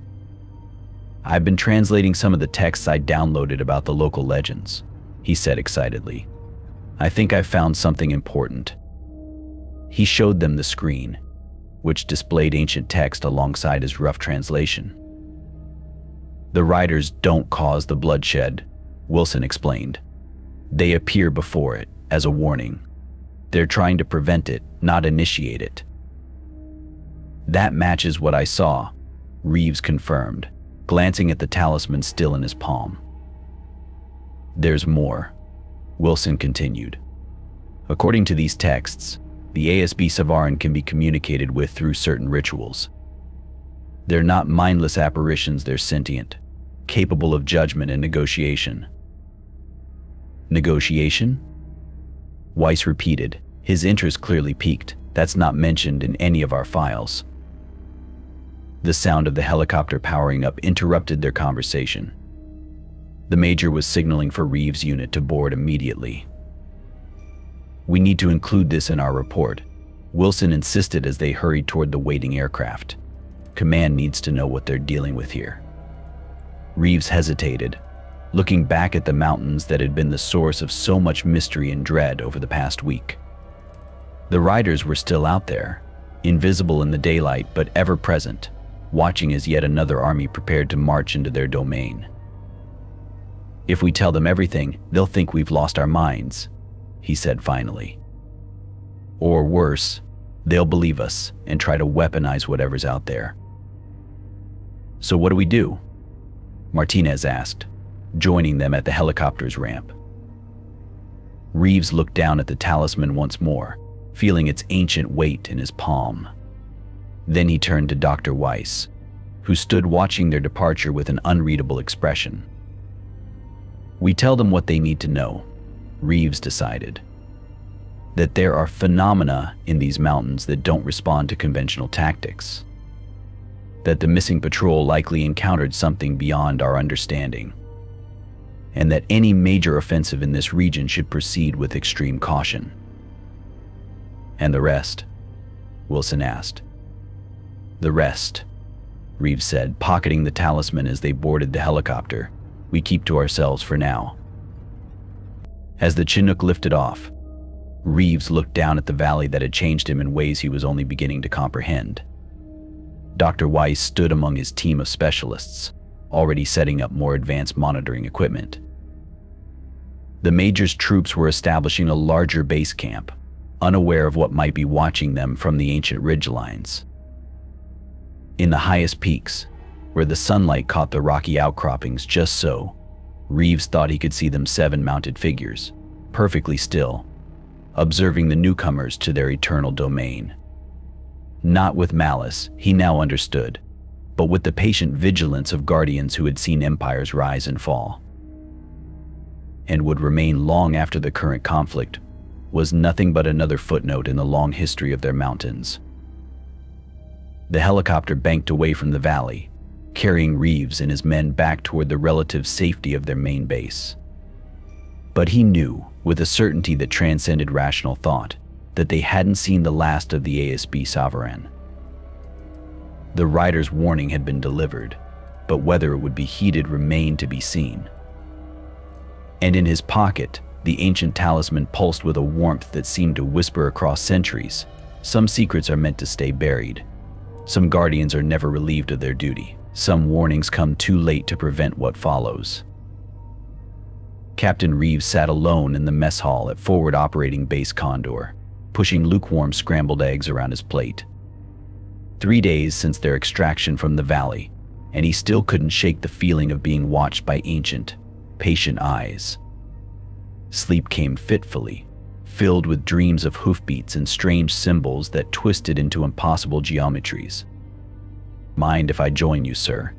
I've been translating some of the texts I downloaded about the local legends," he said excitedly. "I think I've found something important." He showed them the screen, which displayed ancient text alongside his rough translation. "The riders don't cause the bloodshed," Wilson explained. "They appear before it, as a warning. They're trying to prevent it, not initiate it." "That matches what I saw," Reeves confirmed, glancing at the talisman still in his palm. "There's more," Wilson continued. "According to these texts, the ASB Savarin can be communicated with through certain rituals. They're not mindless apparitions, they're sentient, capable of judgment and negotiation." "Negotiation?" Weiss repeated, his interest clearly piqued. "That's not mentioned in any of our files." The sound of the helicopter powering up interrupted their conversation. The Major was signaling for Reeves' unit to board immediately. "We need to include this in our report," Wilson insisted as they hurried toward the waiting aircraft. "Command needs to know what they're dealing with here." Reeves hesitated, looking back at the mountains that had been the source of so much mystery and dread over the past week. The riders were still out there, invisible in the daylight but ever present, watching as yet another army prepared to march into their domain. "If we tell them everything, they'll think we've lost our minds," he said finally. "Or worse, they'll believe us and try to weaponize whatever's out there." "So what do we do?" Martinez asked, joining them at the helicopter's ramp. Reeves looked down at the talisman once more, feeling its ancient weight in his palm. Then he turned to Dr. Weiss, who stood watching their departure with an unreadable expression. "We tell them what they need to know," Reeves decided. "That there are phenomena in these mountains that don't respond to conventional tactics. That the missing patrol likely encountered something beyond our understanding. And that any major offensive in this region should proceed with extreme caution." "And the rest?" Wilson asked. "The rest," Reeves said, pocketing the talisman as they boarded the helicopter, "we keep to ourselves for now." As the Chinook lifted off, Reeves looked down at the valley that had changed him in ways he was only beginning to comprehend. Dr. Weiss stood among his team of specialists, already setting up more advanced monitoring equipment. The Major's troops were establishing a larger base camp, unaware of what might be watching them from the ancient ridgelines. In the highest peaks, where the sunlight caught the rocky outcroppings just so. Reeves thought he could see them 7 mounted figures, perfectly still, observing the newcomers to their eternal domain. Not with malice, he now understood, but with the patient vigilance of guardians who had seen empires rise and fall, and would remain long after the current conflict was nothing but another footnote in the long history of their mountains. The helicopter banked away from the valley, carrying Reeves and his men back toward the relative safety of their main base. But he knew, with a certainty that transcended rational thought, that they hadn't seen the last of the ASB Sovereign. The rider's warning had been delivered, but whether it would be heeded remained to be seen. And in his pocket, the ancient talisman pulsed with a warmth that seemed to whisper across centuries. Some secrets are meant to stay buried. Some guardians are never relieved of their duty. Some warnings come too late to prevent what follows. Captain Reeves sat alone in the mess hall at Forward Operating Base Condor, pushing lukewarm scrambled eggs around his plate. 3 days since their extraction from the valley, and he still couldn't shake the feeling of being watched by ancient, patient eyes. Sleep came fitfully, filled with dreams of hoofbeats and strange symbols that twisted into impossible geometries. "Mind if I join you, sir?"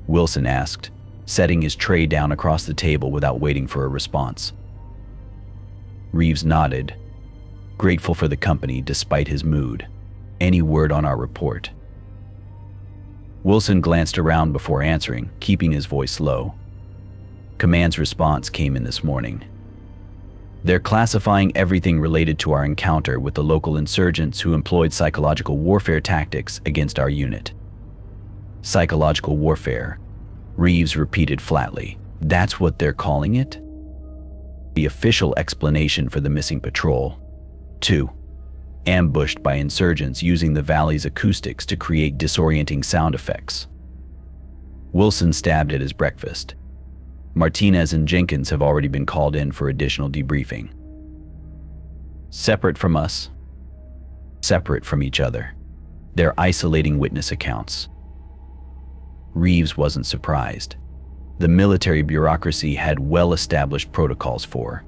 Wilson asked, setting his tray down across the table without waiting for a response. Reeves nodded, grateful for the company despite his mood. "Any word on our report?" Wilson glanced around before answering, keeping his voice low. Command's response came in this morning. "They're classifying everything related to our encounter with the local insurgents who employed psychological warfare tactics against our unit." Psychological warfare, Reeves repeated flatly. "That's what they're calling it?" The official explanation for the missing patrol. 2. Ambushed by insurgents using the valley's acoustics to create disorienting sound effects. Wilson stabbed at his breakfast. Martinez and Jenkins have already been called in for additional debriefing. Separate from us? Separate from each other. They're isolating witness accounts. Reeves wasn't surprised. The military bureaucracy had well-established protocols for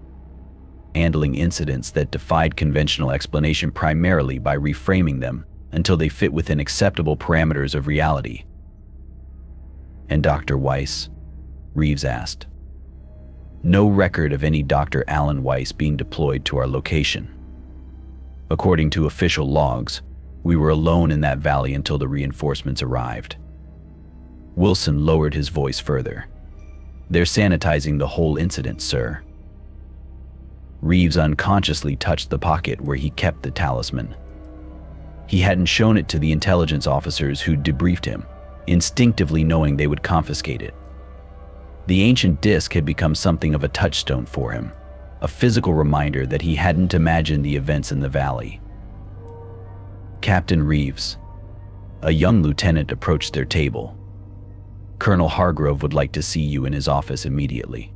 handling incidents that defied conventional explanation, primarily by reframing them until they fit within acceptable parameters of reality. "And Dr. Weiss?" Reeves asked. "No record of any Dr. Alan Weiss being deployed to our location. According to official logs, we were alone in that valley until the reinforcements arrived." Wilson lowered his voice further. "They're sanitizing the whole incident, sir." Reeves unconsciously touched the pocket where he kept the talisman. He hadn't shown it to the intelligence officers who'd debriefed him, instinctively knowing they would confiscate it. The ancient disc had become something of a touchstone for him, a physical reminder that he hadn't imagined the events in the valley. "Captain Reeves." A young lieutenant approached their table. "Colonel Hargrove would like to see you in his office immediately."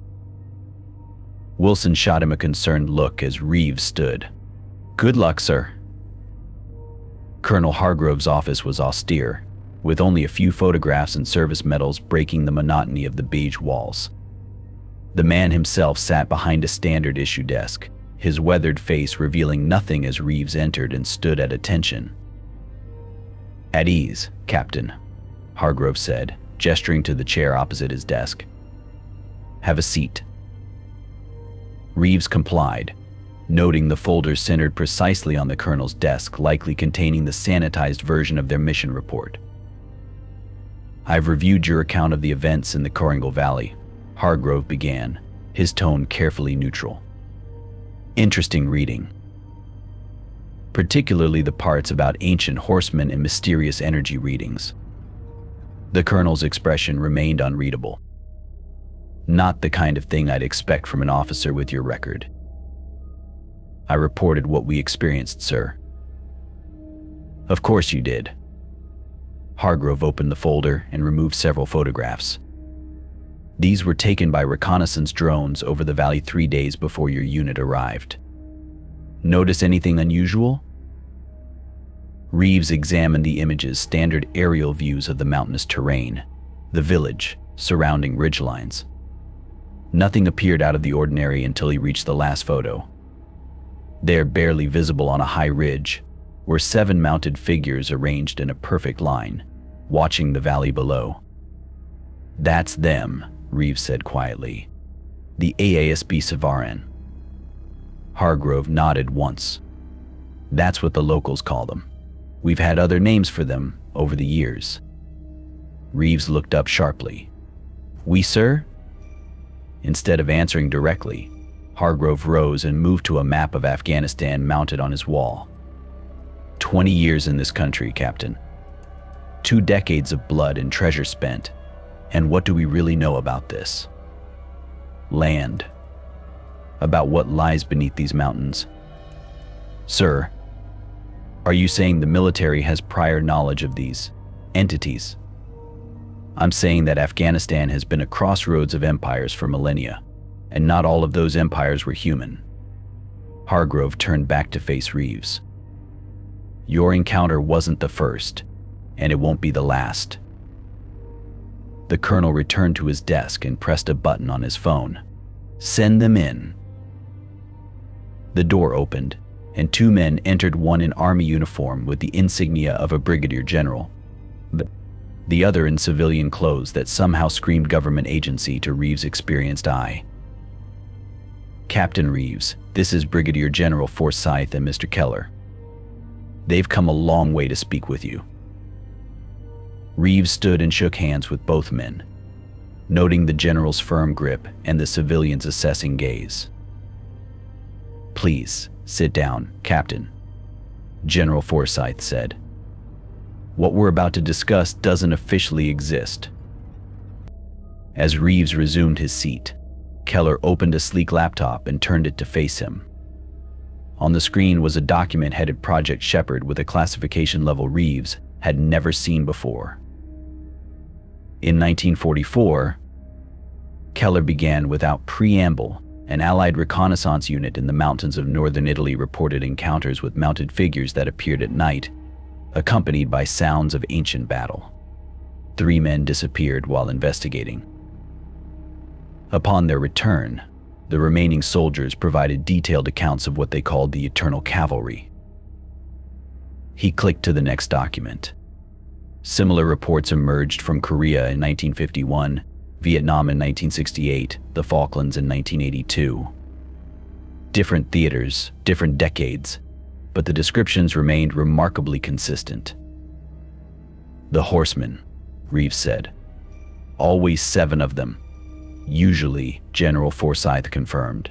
Wilson shot him a concerned look as Reeves stood. "Good luck, sir." Colonel Hargrove's office was austere, with only a few photographs and service medals breaking the monotony of the beige walls. The man himself sat behind a standard issue desk, his weathered face revealing nothing as Reeves entered and stood at attention. "At ease, Captain," Hargrove said, gesturing to the chair opposite his desk. "Have a seat." Reeves complied, noting the folders centered precisely on the colonel's desk, likely containing the sanitized version of their mission report. "I've reviewed your account of the events in the Koringal Valley," Hargrove began, his tone carefully neutral. "Interesting reading. Particularly the parts about ancient horsemen and mysterious energy readings." The colonel's expression remained unreadable. "Not the kind of thing I'd expect from an officer with your record." "I reported what we experienced, sir." "Of course you did." Hargrove opened the folder and removed several photographs. "These were taken by reconnaissance drones over the valley 3 days before your unit arrived. Notice anything unusual?" Reeves examined the images, standard aerial views of the mountainous terrain, the village, surrounding ridgelines. Nothing appeared out of the ordinary until he reached the last photo. There, barely visible on a high ridge, were 7 mounted figures arranged in a perfect line, watching the valley below. "That's them," Reeves said quietly. "The AASB Savaran." Hargrove nodded once. "That's what the locals call them. We've had other names for them over the years." Reeves looked up sharply. "We, sir?" Instead of answering directly, Hargrove rose and moved to a map of Afghanistan mounted on his wall. 20 years in this country, Captain. 2 decades of blood and treasure spent. And what do we really know about this land? About what lies beneath these mountains? Sir, are you saying the military has prior knowledge of these entities? I'm saying that Afghanistan has been a crossroads of empires for millennia, and not all of those empires were human. Hargrove turned back to face Reeves. Your encounter wasn't the first, and it won't be the last. The colonel returned to his desk and pressed a button on his phone. Send them in. The door opened, and 2 men entered, one in army uniform with the insignia of a brigadier general, the other in civilian clothes that somehow screamed government agency to Reeves' experienced eye. "Captain Reeves, this is Brigadier General Forsyth and Mr. Keller. They've come a long way to speak with you." Reeves stood and shook hands with both men, noting the general's firm grip and the civilian's assessing gaze. "Please, sit down, Captain," General Forsyth said. "What we're about to discuss doesn't officially exist." As Reeves resumed his seat, Keller opened a sleek laptop and turned it to face him. On the screen was a document headed Project Shepherd with a classification level Reeves had never seen before. In 1944, Keller began without preamble. An Allied reconnaissance unit in the mountains of northern Italy reported encounters with mounted figures that appeared at night, accompanied by sounds of ancient battle. 3 men disappeared while investigating. Upon their return, the remaining soldiers provided detailed accounts of what they called the Eternal Cavalry. He clicked to the next document. Similar reports emerged from Korea in 1951, Vietnam in 1968, the Falklands in 1982. Different theaters, different decades, but the descriptions remained remarkably consistent. "The horsemen," Reeves said. "Always 7 of them. Usually," General Forsyth confirmed.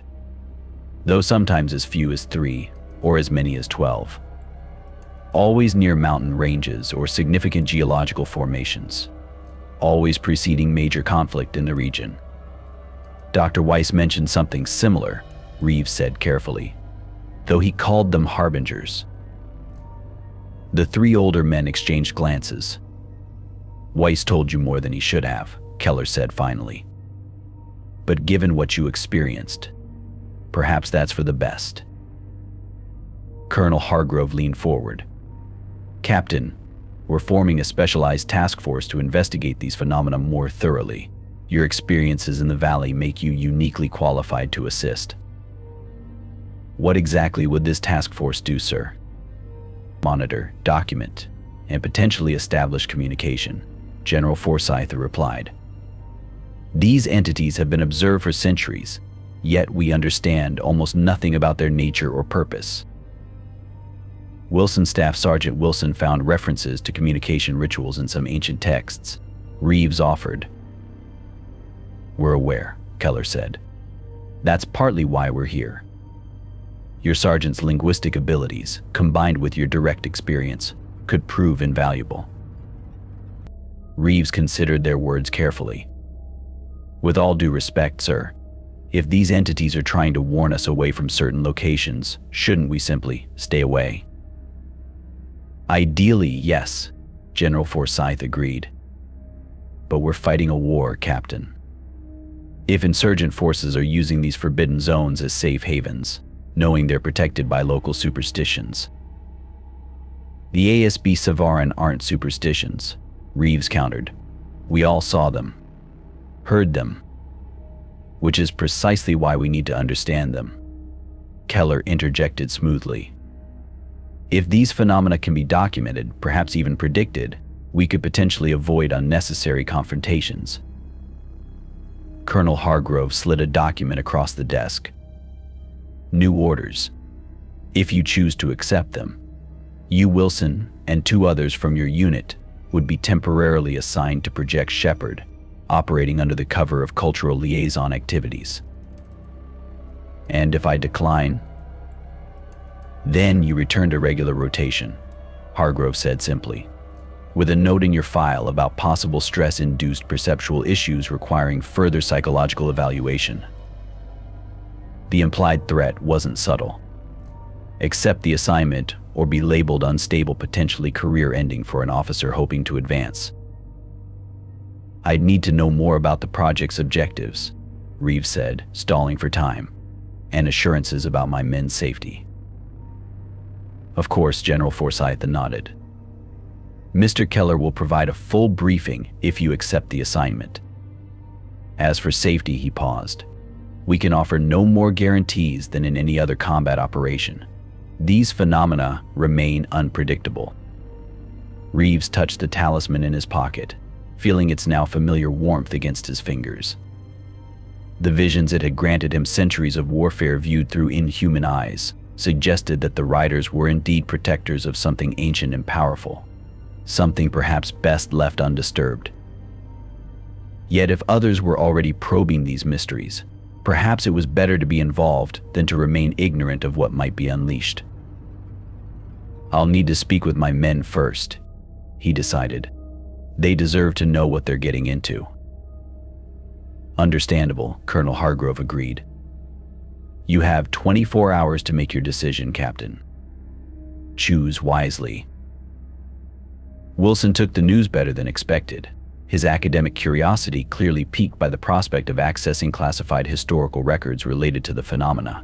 "Though sometimes as few as 3, or as many as 12. Always near mountain ranges or significant geological formations. Always preceding major conflict in the region." Dr. Weiss mentioned something similar, Reeves said carefully, though he called them harbingers. The 3 older men exchanged glances. "Weiss told you more than he should have," Keller said finally. "But given what you experienced, perhaps that's for the best." Colonel Hargrove leaned forward. "Captain, we're forming a specialized task force to investigate these phenomena more thoroughly. Your experiences in the valley make you uniquely qualified to assist." "What exactly would this task force do, sir?" "Monitor, document, and potentially establish communication," General Forsyth replied. "These entities have been observed for centuries, yet we understand almost nothing about their nature or purpose." Wilson Staff Sergeant Wilson found references to communication rituals in some ancient texts, Reeves offered. "We're aware," Keller said. "That's partly why we're here. Your sergeant's linguistic abilities, combined with your direct experience, could prove invaluable." Reeves considered their words carefully. "With all due respect, sir, if these entities are trying to warn us away from certain locations, shouldn't we simply stay away?" "Ideally, yes," General Forsyth agreed. "But we're fighting a war, Captain. If insurgent forces are using these forbidden zones as safe havens, knowing they're protected by local superstitions." "The ASB Savaran aren't superstitions," Reeves countered. We all saw them, heard them, which is precisely why we need to understand them. Keller interjected smoothly. If these phenomena can be documented, perhaps even predicted, we could potentially avoid unnecessary confrontations. Colonel Hargrove slid a document across the desk. New orders. If you choose to accept them, you, Wilson, and 2 others from your unit would be temporarily assigned to Project Shepherd, operating under the cover of cultural liaison activities. And if I decline, then you return to regular rotation, Hargrove said simply, with a note in your file about possible stress-induced perceptual issues requiring further psychological evaluation. The implied threat wasn't subtle. Accept the assignment or be labeled unstable, potentially career-ending for an officer hoping to advance. I'd need to know more about the project's objectives, Reeves said, stalling for time, and assurances about my men's safety. Of course, General Forsyth nodded. Mr. Keller will provide a full briefing if you accept the assignment. As for safety, he paused. We can offer no more guarantees than in any other combat operation. These phenomena remain unpredictable. Reeves touched the talisman in his pocket, feeling its now familiar warmth against his fingers. The visions it had granted him centuries of warfare viewed through inhuman eyes suggested that the riders were indeed protectors of something ancient and powerful, something perhaps best left undisturbed. Yet if others were already probing these mysteries, perhaps it was better to be involved than to remain ignorant of what might be unleashed. I'll need to speak with my men first, he decided. They deserve to know what they're getting into. Understandable, Colonel Hargrove agreed. You have 24 hours to make your decision, Captain. Choose wisely. Wilson took the news better than expected, his academic curiosity clearly piqued by the prospect of accessing classified historical records related to the phenomena.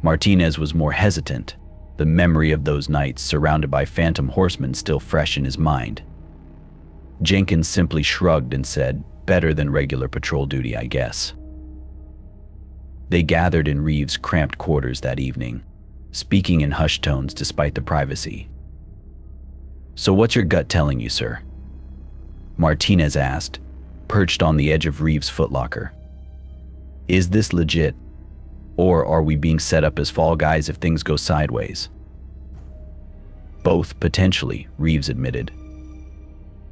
Martinez was more hesitant, the memory of those nights surrounded by phantom horsemen still fresh in his mind. Jenkins simply shrugged and said, "Better than regular patrol duty, I guess." They gathered in Reeves' cramped quarters that evening, speaking in hushed tones despite the privacy. "So what's your gut telling you, sir?" Martinez asked, perched on the edge of Reeves' footlocker. "Is this legit? Or are we being set up as fall guys if things go sideways?" "Both, potentially," Reeves admitted.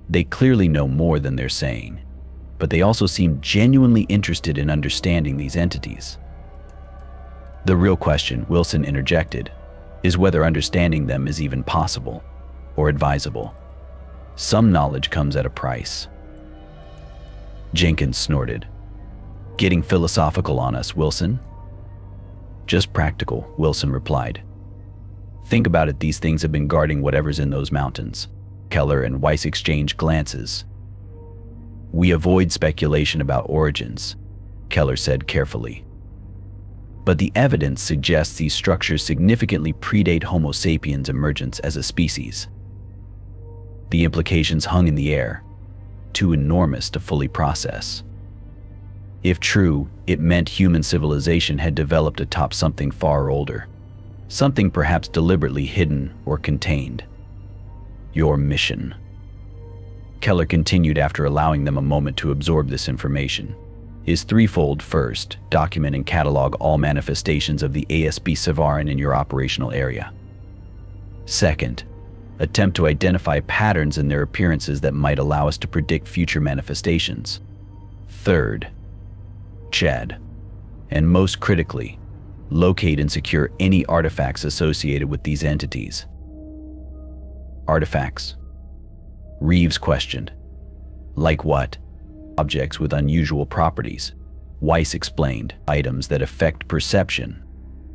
They clearly know more than they're saying, but they also seem genuinely interested in understanding these entities. The real question, Wilson interjected, is whether understanding them is even possible or advisable. Some knowledge comes at a price. Jenkins snorted. "Getting philosophical on us, Wilson?" "Just practical," Wilson replied. "Think about it, these things have been guarding whatever's in those mountains." Keller and Weiss exchanged glances. "We avoid speculation about origins," Keller said carefully. "But the evidence suggests these structures significantly predate Homo sapiens' emergence as a species." The implications hung in the air, too enormous to fully process. If true, it meant human civilization had developed atop something far older, something perhaps deliberately hidden or contained. "Your mission," Keller continued after allowing them a moment to absorb this information, "is threefold. First, document and catalog all manifestations of the ASB Savarin in your operational area. Second, attempt to identify patterns in their appearances that might allow us to predict future manifestations. Third, Chad, and most critically, locate and secure any artifacts associated with these entities." "Artifacts?" Reeves questioned. "Like what?" "Objects with unusual properties," Weiss explained. "Items that affect perception,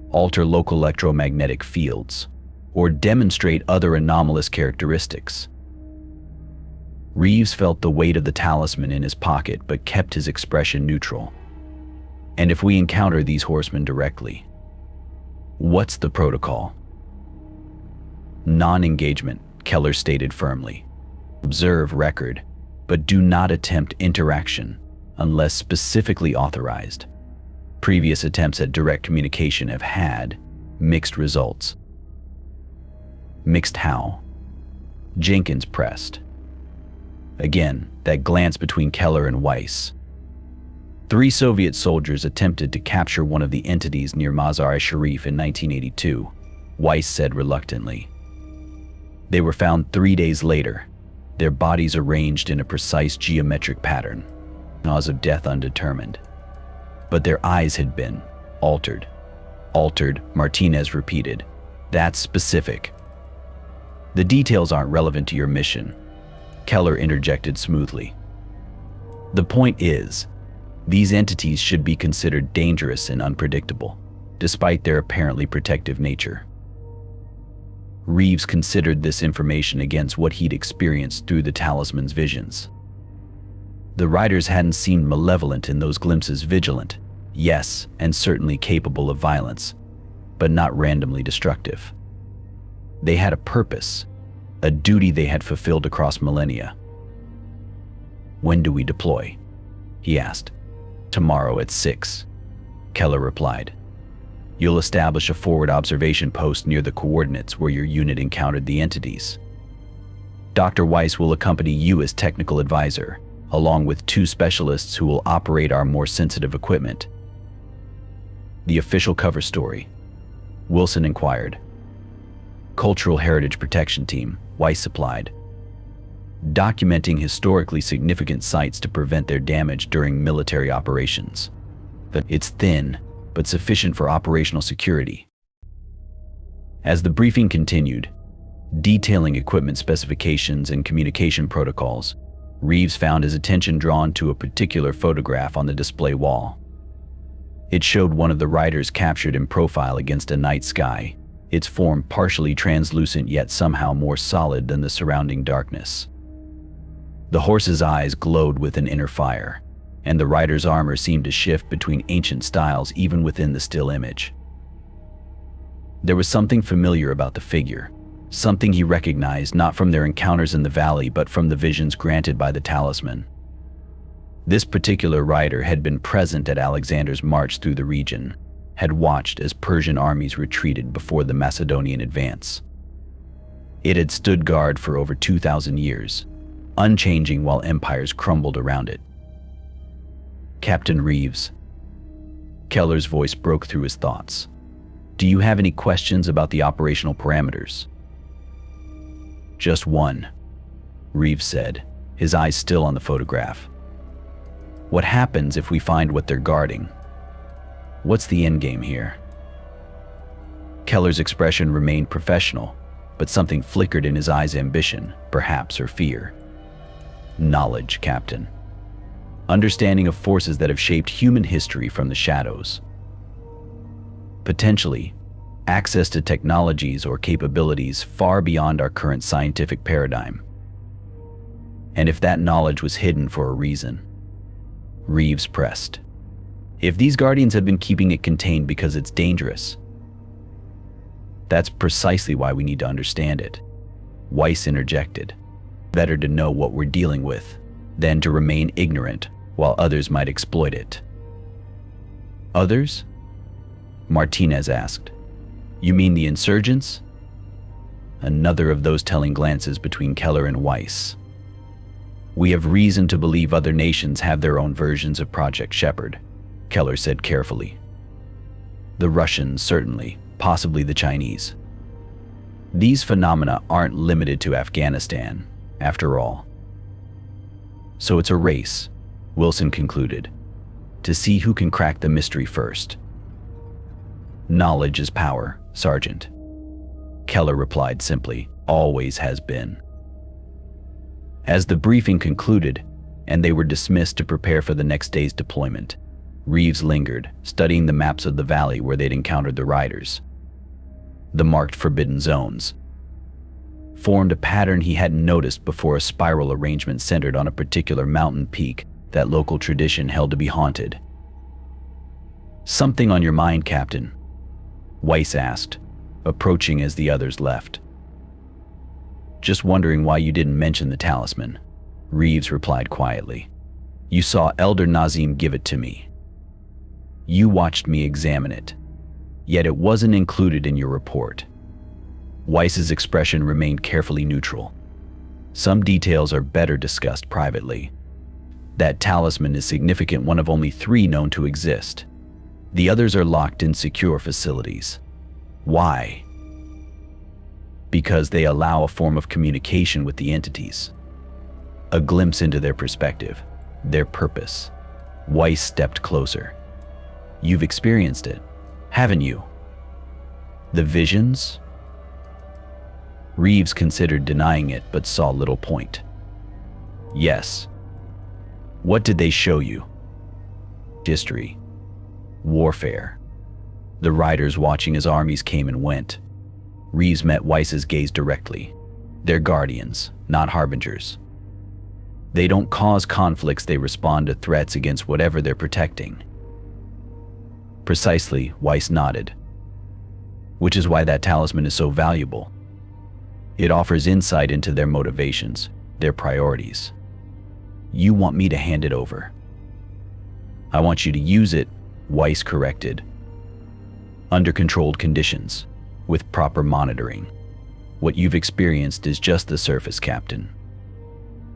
alter local electromagnetic fields, or demonstrate other anomalous characteristics." Reeves felt the weight of the talisman in his pocket but kept his expression neutral. "And if we encounter these horsemen directly, what's the protocol?" "Non-engagement," Keller stated firmly. "Observe, record, but do not attempt interaction unless specifically authorized. Previous attempts at direct communication have had mixed results. Mixed how? Jenkins pressed. Again, that glance between Keller and Weiss. 3 Soviet soldiers attempted to capture one of the entities near Mazar-e-Sharif in 1982, Weiss said reluctantly. They were found 3 days later, their bodies arranged in a precise geometric pattern, cause of death undetermined. But their eyes had been altered. Altered, Martinez repeated. That's specific. The details aren't relevant to your mission, Keller interjected smoothly. The point is, these entities should be considered dangerous and unpredictable, despite their apparently protective nature. Reeves considered this information against what he'd experienced through the talisman's visions. The riders hadn't seemed malevolent in those glimpses, vigilant, yes, and certainly capable of violence, but not randomly destructive. They had a purpose, a duty they had fulfilled across millennia. When do we deploy? He asked. Tomorrow at 6, Keller replied. You'll establish a forward observation post near the coordinates where your unit encountered the entities. Dr. Weiss will accompany you as technical advisor, along with 2 specialists who will operate our more sensitive equipment. The official cover story, Wilson inquired. Cultural Heritage Protection Team, Weiss supplied. Documenting historically significant sites to prevent their damage during military operations. It's thin, but sufficient for operational security. As the briefing continued, detailing equipment specifications and communication protocols, Reeves found his attention drawn to a particular photograph on the display wall. It showed one of the riders captured in profile against a night sky, its form partially translucent yet somehow more solid than the surrounding darkness. The horse's eyes glowed with an inner fire, and the rider's armor seemed to shift between ancient styles even within the still image. There was something familiar about the figure, something he recognized not from their encounters in the valley but from the visions granted by the talisman. This particular rider had been present at Alexander's march through the region, had watched as Persian armies retreated before the Macedonian advance. It had stood guard for over 2,000 years, unchanging while empires crumbled around it. Captain Reeves. Keller's voice broke through his thoughts. Do you have any questions about the operational parameters? Just one, Reeves said, his eyes still on the photograph. What happens if we find what they're guarding? What's the endgame here? Keller's expression remained professional, but something flickered in his eyes, ambition, perhaps, or fear. Knowledge, Captain. Understanding of forces that have shaped human history from the shadows. Potentially, access to technologies or capabilities far beyond our current scientific paradigm. And if that knowledge was hidden for a reason? Reeves pressed. If these guardians have been keeping it contained because it's dangerous, that's precisely why we need to understand it. Weiss interjected. Better to know what we're dealing with than to remain ignorant while others might exploit it. Others? Martinez asked. You mean the insurgents? Another of those telling glances between Keller and Weiss. We have reason to believe other nations have their own versions of Project Shepherd, Keller said carefully. The Russians, certainly, possibly the Chinese. These phenomena aren't limited to Afghanistan, after all. So it's a race, Wilson concluded, to see who can crack the mystery first. Knowledge is power, Sergeant. Keller replied simply, always has been. As the briefing concluded, and they were dismissed to prepare for the next day's deployment, Reeves lingered, studying the maps of the valley where they'd encountered the riders. The marked forbidden zones formed a pattern he hadn't noticed before, a spiral arrangement centered on a particular mountain peak that local tradition held to be haunted. Something on your mind, Captain? Weiss asked, approaching as the others left. Just wondering why you didn't mention the talisman, Reeves replied quietly. "You saw Elder Nazim give it to me. You watched me examine it, yet it wasn't included in your report." Weiss's expression remained carefully neutral. "Some details are better discussed privately. That talisman is significant, one of only 3 known to exist. The others are locked in secure facilities. Why? Because they allow a form of communication with the entities. A glimpse into their perspective, their purpose." Weiss stepped closer. "You've experienced it, haven't you? The visions?" Reeves considered denying it, but saw little point. "Yes." "What did they show you?" "History. Warfare. The riders watching as armies came and went." Reeves met Weiss's gaze directly. "They're guardians, not harbingers. They don't cause conflicts, they respond to threats against whatever they're protecting." "Precisely," Weiss nodded. "Which is why that talisman is so valuable. It offers insight into their motivations, their priorities. You want me to hand it over?" "I want you to use it," Weiss corrected. "Under controlled conditions, with proper monitoring. What you've experienced is just the surface, Captain.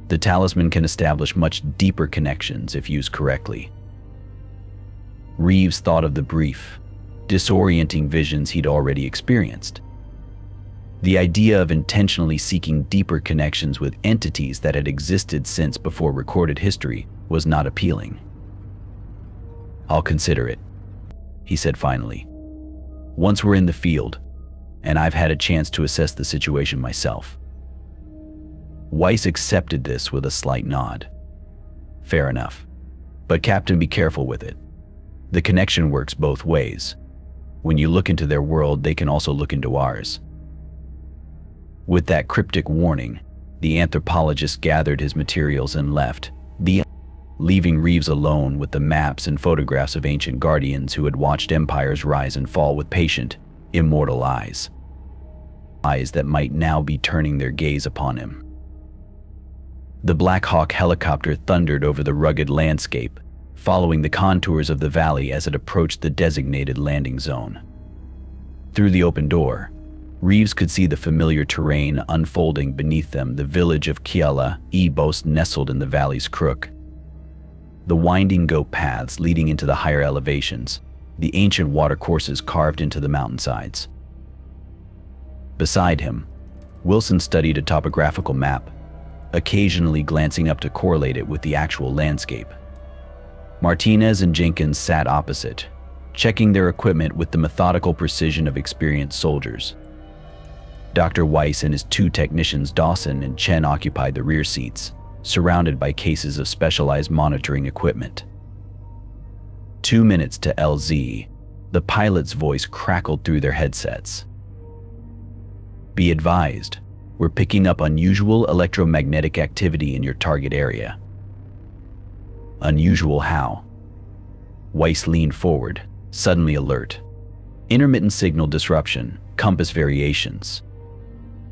The talisman can establish much deeper connections if used correctly." Reeves thought of the brief, disorienting visions he'd already experienced. The idea of intentionally seeking deeper connections with entities that had existed since before recorded history was not appealing. "I'll consider it," he said finally. "Once we're in the field, and I've had a chance to assess the situation myself." Weiss accepted this with a slight nod. "Fair enough. But Captain, be careful with it. The connection works both ways. When you look into their world, they can also look into ours." With that cryptic warning, the anthropologist gathered his materials and left, leaving Reeves alone with the maps and photographs of ancient guardians who had watched empires rise and fall with patient, immortal eyes. Eyes that might now be turning their gaze upon him. The Black Hawk helicopter thundered over the rugged landscape, following the contours of the valley as it approached the designated landing zone. Through the open door, Reeves could see the familiar terrain unfolding beneath them, the village of Kiala-e-Bos nestled in the valley's crook. The winding goat paths leading into the higher elevations, the ancient watercourses carved into the mountainsides. Beside him, Wilson studied a topographical map, occasionally glancing up to correlate it with the actual landscape. Martinez and Jenkins sat opposite, checking their equipment with the methodical precision of experienced soldiers. Dr. Weiss and his 2 technicians, Dawson and Chen, occupied the rear seats, surrounded by cases of specialized monitoring equipment. 2 minutes to LZ, the pilot's voice crackled through their headsets. "Be advised, we're picking up unusual electromagnetic activity in your target area." "Unusual how?" Weiss leaned forward, suddenly alert. "Intermittent signal disruption, compass variations.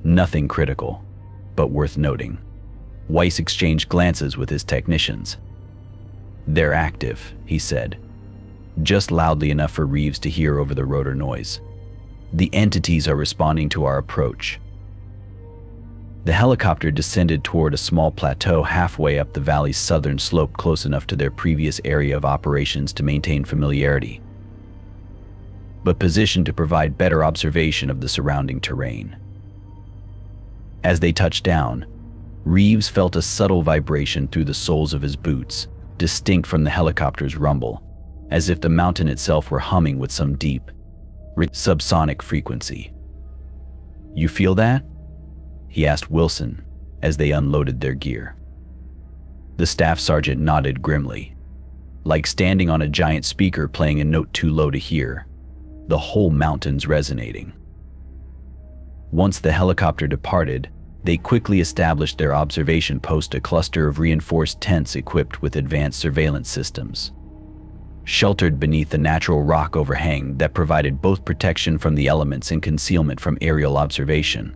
Nothing critical, but worth noting." Weiss exchanged glances with his technicians. "They're active," he said, just loudly enough for Reeves to hear over the rotor noise. "The entities are responding to our approach." The helicopter descended toward a small plateau halfway up the valley's southern slope, close enough to their previous area of operations to maintain familiarity, but positioned to provide better observation of the surrounding terrain. As they touched down, Reeves felt a subtle vibration through the soles of his boots, distinct from the helicopter's rumble, as if the mountain itself were humming with some deep, subsonic frequency. "You feel that?" he asked Wilson as they unloaded their gear. The staff sergeant nodded grimly, like standing on a giant speaker playing a note too low to hear. The whole mountain's resonating. Once the helicopter departed, they quickly established their observation post, a cluster of reinforced tents equipped with advanced surveillance systems, sheltered beneath the natural rock overhang that provided both protection from the elements and concealment from aerial observation.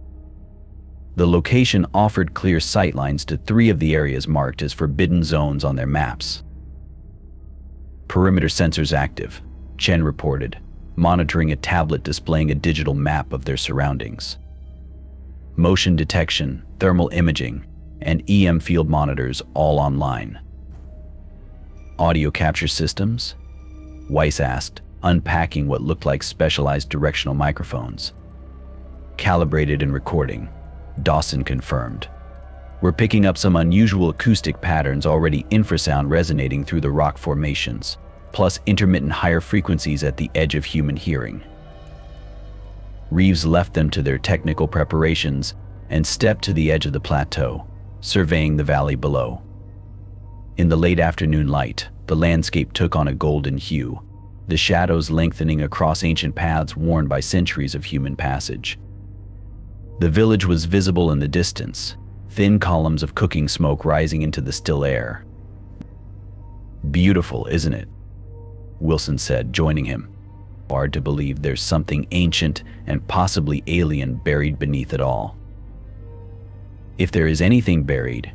The location offered clear sightlines to 3 of the areas marked as forbidden zones on their maps. Perimeter sensors active, Chen reported, monitoring a tablet displaying a digital map of their surroundings. Motion detection, thermal imaging, and EM field monitors all online. Audio capture systems? Weiss asked, unpacking what looked like specialized directional microphones. Calibrated and recording, Dawson confirmed. We're picking up some unusual acoustic patterns, already infrasound resonating through the rock formations, plus intermittent higher frequencies at the edge of human hearing. Reeves left them to their technical preparations and stepped to the edge of the plateau, surveying the valley below. In the late afternoon light, the landscape took on a golden hue, the shadows lengthening across ancient paths worn by centuries of human passage. The village was visible in the distance, thin columns of cooking smoke rising into the still air. "Beautiful, isn't it?" Wilson said, joining him. "Hard to believe there's something ancient and possibly alien buried beneath it all." "If there is anything buried,"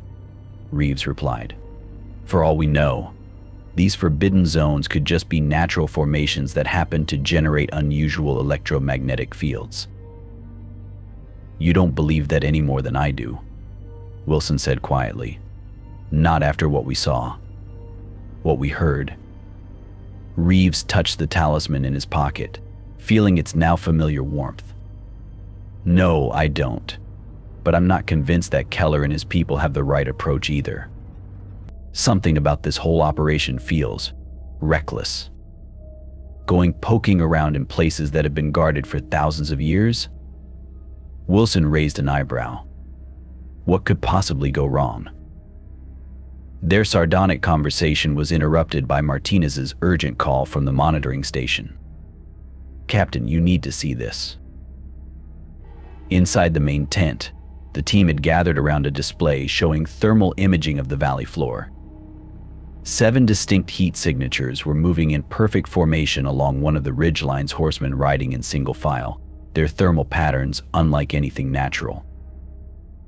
Reeves replied, "for all we know, these forbidden zones could just be natural formations that happen to generate unusual electromagnetic fields." "You don't believe that any more than I do," Wilson said quietly. "Not after what we saw, what we heard." Reeves touched the talisman in his pocket, feeling its now familiar warmth. "No, I don't. But I'm not convinced that Keller and his people have the right approach either. Something about this whole operation feels reckless. Going poking around in places that have been guarded for thousands of years?" Wilson raised an eyebrow. What could possibly go wrong? Their sardonic conversation was interrupted by Martinez's urgent call from the monitoring station. "Captain, you need to see this." Inside the main tent, the team had gathered around a display showing thermal imaging of the valley floor. 7 distinct heat signatures were moving in perfect formation along one of the ridgelines, horsemen riding in single file, their thermal patterns unlike anything natural.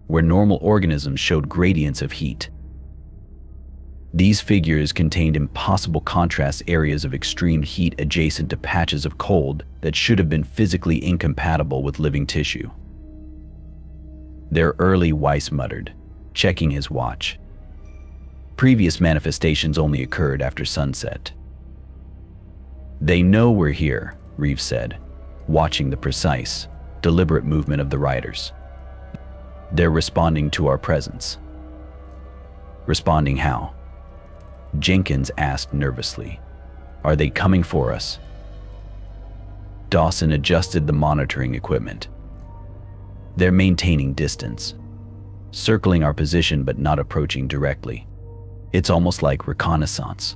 Where normal organisms showed gradients of heat, these figures contained impossible contrast areas of extreme heat adjacent to patches of cold that should have been physically incompatible with living tissue. "They're early," Weiss muttered, checking his watch. "Previous manifestations only occurred after sunset." "They know we're here," Reeves said, watching the precise, deliberate movement of the riders. "They're responding to our presence." "Responding how?" Jenkins asked nervously. "Are they coming for us?" Dawson adjusted the monitoring equipment. "They're maintaining distance, circling our position but not approaching directly. It's almost like reconnaissance."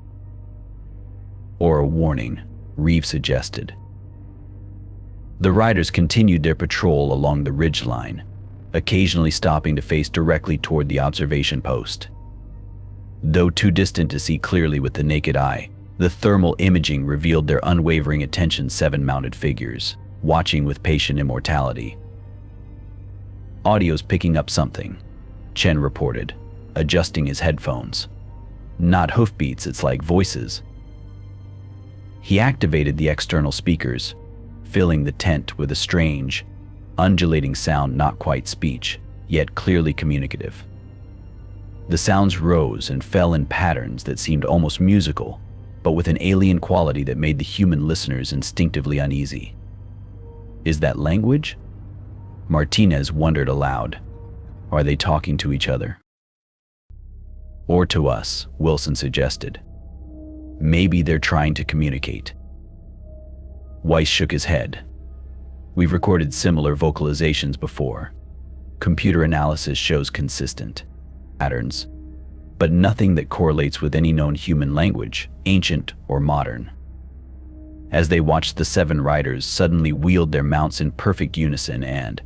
"Or a warning," Reeves suggested. The riders continued their patrol along the ridgeline, occasionally stopping to face directly toward the observation post. Though too distant to see clearly with the naked eye, the thermal imaging revealed their unwavering attention. 7 mounted figures, watching with patient immortality. "Audio's picking up something," Chen reported, adjusting his headphones. "Not hoofbeats, it's like voices." He activated the external speakers, filling the tent with a strange, undulating sound, not quite speech, yet clearly communicative. The sounds rose and fell in patterns that seemed almost musical, but with an alien quality that made the human listeners instinctively uneasy. "Is that language?" Martinez wondered aloud. "Are they talking to each other?" "Or to us," Wilson suggested. "Maybe they're trying to communicate." Weiss shook his head. "We've recorded similar vocalizations before. Computer analysis shows consistent patterns, but nothing that correlates with any known human language, ancient or modern." As they watched, the 7 riders suddenly wheeled their mounts in perfect unison and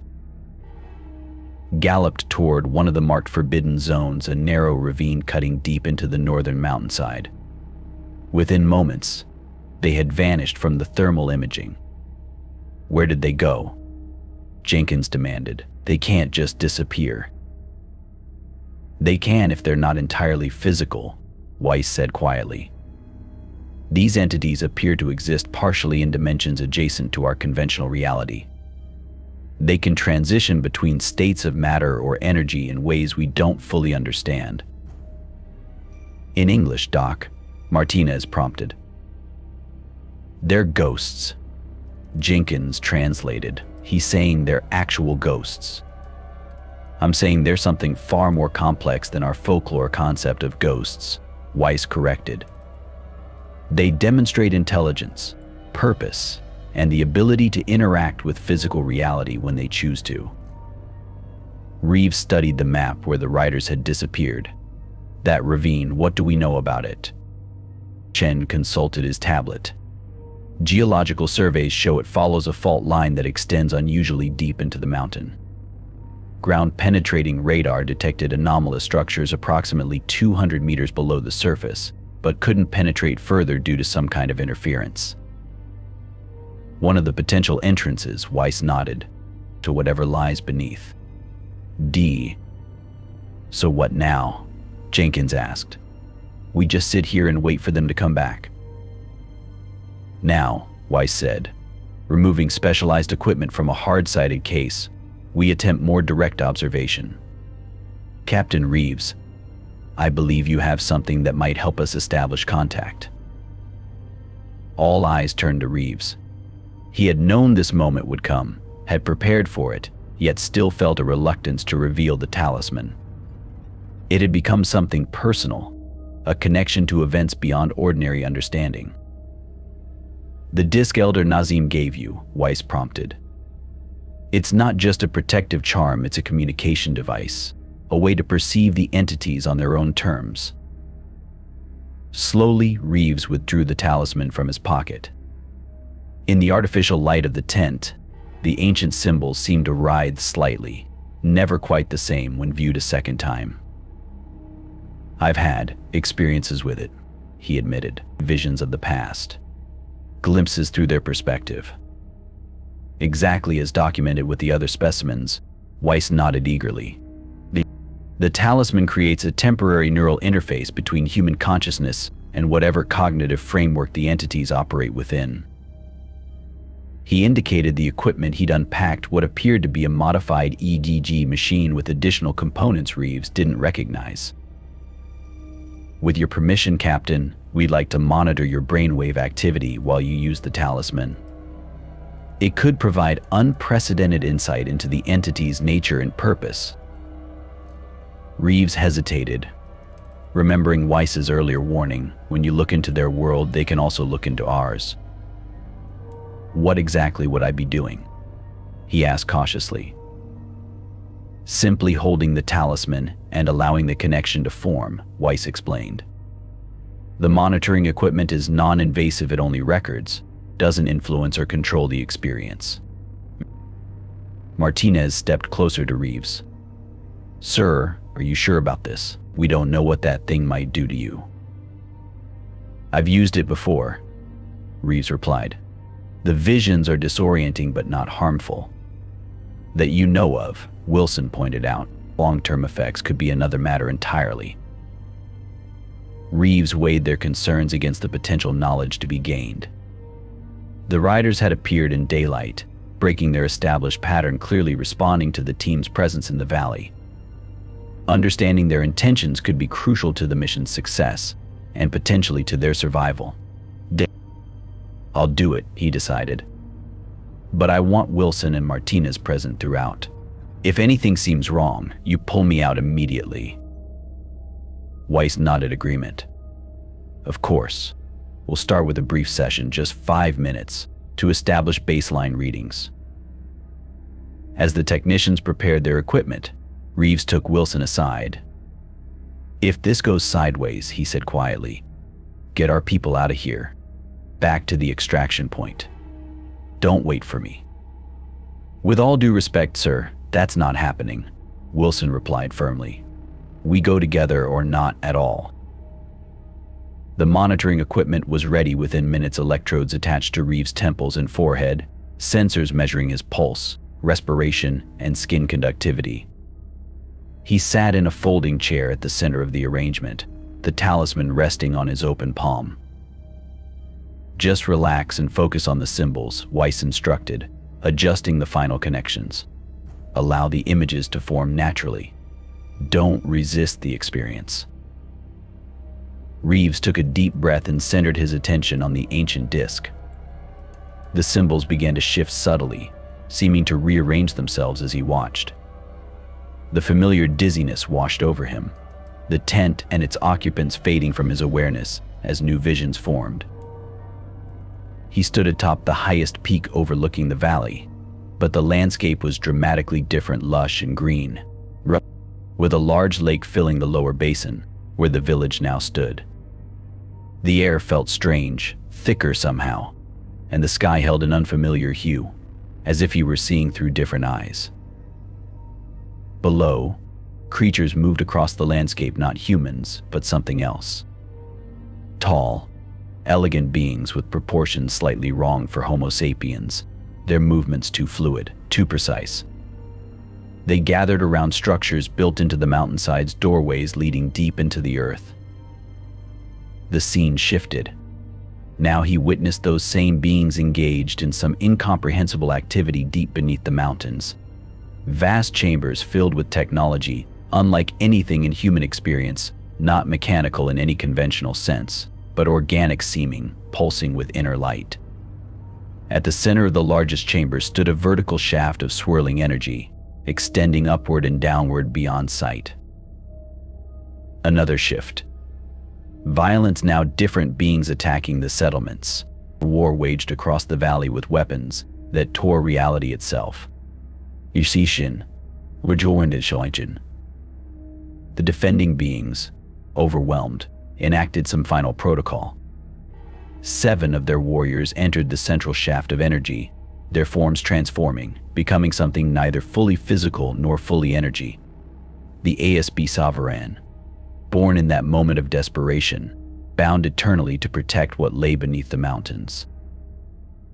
galloped toward one of the marked forbidden zones, a narrow ravine cutting deep into the northern mountainside. Within moments, they had vanished from the thermal imaging. Where did they go? Jenkins demanded. They can't just disappear. They can if they're not entirely physical, Weiss said quietly. These entities appear to exist partially in dimensions adjacent to our conventional reality. They can transition between states of matter or energy in ways we don't fully understand. In English, Doc, Martinez prompted. They're ghosts. Jenkins translated. He's saying they're actual ghosts. I'm saying they're something far more complex than our folklore concept of ghosts, Weiss corrected. They demonstrate intelligence, purpose, and the ability to interact with physical reality when they choose to. Reeves studied the map where the riders had disappeared. That ravine, what do we know about it? Chen consulted his tablet. Geological surveys show it follows a fault line that extends unusually deep into the mountain. Ground-penetrating radar detected anomalous structures approximately 200 meters below the surface, but couldn't penetrate further due to some kind of interference. One of the potential entrances, Weiss nodded, to whatever lies beneath. D. So what now? Jenkins asked. We just sit here and wait for them to come back. Now, Weiss said, removing specialized equipment from a hard-sided case, we attempt more direct observation. Captain Reeves, I believe you have something that might help us establish contact. All eyes turned to Reeves. He had known this moment would come, had prepared for it, yet still felt a reluctance to reveal the talisman. It had become something personal, a connection to events beyond ordinary understanding. The disc Elder Nazim gave you, Weiss prompted. It's not just a protective charm, it's a communication device, a way to perceive the entities on their own terms. Slowly, Reeves withdrew the talisman from his pocket. In the artificial light of the tent, the ancient symbols seemed to writhe slightly, never quite the same when viewed a second time. I've had experiences with it, he admitted, visions of the past, glimpses through their perspective. Exactly as documented with the other specimens, Weiss nodded eagerly. The talisman creates a temporary neural interface between human consciousness and whatever cognitive framework the entities operate within. He indicated the equipment he'd unpacked what appeared to be a modified EDG machine with additional components Reeves didn't recognize. With your permission, Captain, we'd like to monitor your brainwave activity while you use the talisman. It could provide unprecedented insight into the entity's nature and purpose. Reeves hesitated, remembering Weiss's earlier warning, when you look into their world, they can also look into ours. What exactly would I be doing? He asked cautiously. Simply holding the talisman and allowing the connection to form, Weiss explained. The monitoring equipment is non-invasive, it only records, doesn't influence or control the experience. Martinez stepped closer to Reeves. Sir, are you sure about this? We don't know what that thing might do to you. I've used it before, Reeves replied. The visions are disorienting but not harmful. That you know of, Wilson pointed out. Long-term effects could be another matter entirely. Reeves weighed their concerns against the potential knowledge to be gained. The riders had appeared in daylight, breaking their established pattern, clearly responding to the team's presence in the valley. Understanding their intentions could be crucial to the mission's success, and potentially to their survival. I'll do it, he decided. But I want Wilson and Martinez present throughout. If anything seems wrong, you pull me out immediately. Weiss nodded agreement. Of course. We'll start with a brief session, just 5 minutes, to establish baseline readings. As the technicians prepared their equipment, Reeves took Wilson aside. If this goes sideways, he said quietly, get our people out of here. Back to the extraction point. Don't wait for me. With all due respect, sir, that's not happening, Wilson replied firmly. We go together or not at all. The monitoring equipment was ready within minutes, electrodes attached to Reeves' temples and forehead, sensors measuring his pulse, respiration, and skin conductivity. He sat in a folding chair at the center of the arrangement, the talisman resting on his open palm. "Just relax and focus on the symbols," Weiss instructed, adjusting the final connections. "Allow the images to form naturally. Don't resist the experience." Reeves took a deep breath and centered his attention on the ancient disc. The symbols began to shift subtly, seeming to rearrange themselves as he watched. The familiar dizziness washed over him, the tent and its occupants fading from his awareness as new visions formed. He stood atop the highest peak overlooking the valley, but the landscape was dramatically different, lush and green, with a large lake filling the lower basin, where the village now stood. The air felt strange, thicker somehow, and the sky held an unfamiliar hue, as if he were seeing through different eyes. Below, creatures moved across the landscape, not humans, but something else. Tall, elegant beings with proportions slightly wrong for Homo sapiens, their movements too fluid, too precise. They gathered around structures built into the mountainside's doorways leading deep into the earth. The scene shifted. Now he witnessed those same beings engaged in some incomprehensible activity deep beneath the mountains. Vast chambers filled with technology, unlike anything in human experience, not mechanical in any conventional sense, but organic seeming, pulsing with inner light. At the center of the largest chamber stood a vertical shaft of swirling energy, extending upward and downward beyond sight. Another shift. Violence, now different beings attacking the settlements. War waged across the valley with weapons that tore reality itself. The defending beings, overwhelmed, enacted some final protocol. 7 of their warriors entered the central shaft of energy, their forms transforming, becoming something neither fully physical nor fully energy. The ASB Sovereign, born in that moment of desperation, bound eternally to protect what lay beneath the mountains.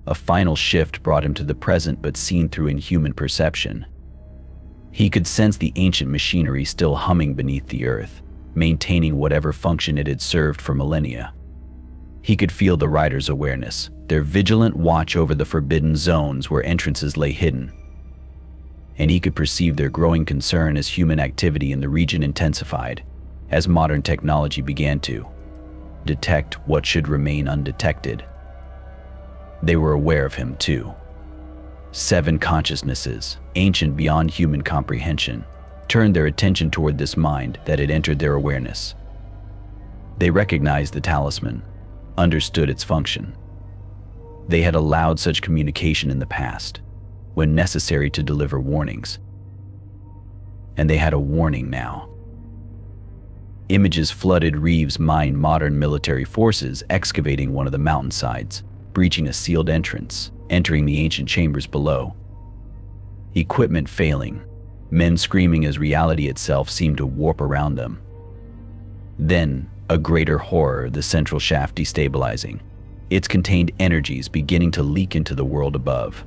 A final shift brought him to the present, but seen through inhuman perception. He could sense the ancient machinery still humming beneath the earth, maintaining whatever function it had served for millennia. He could feel the riders' awareness, their vigilant watch over the forbidden zones where entrances lay hidden. And he could perceive their growing concern as human activity in the region intensified, as modern technology began to detect what should remain undetected. They were aware of him too. 7 consciousnesses, ancient beyond human comprehension, turned their attention toward this mind that had entered their awareness. They recognized the talisman, understood its function. They had allowed such communication in the past, when necessary to deliver warnings. And they had a warning now. Images flooded Reeves' mind, modern military forces excavating one of the mountainsides, breaching a sealed entrance, entering the ancient chambers below. Equipment failing, men screaming as reality itself seemed to warp around them. Then, a greater horror, the central shaft destabilizing, its contained energies beginning to leak into the world above.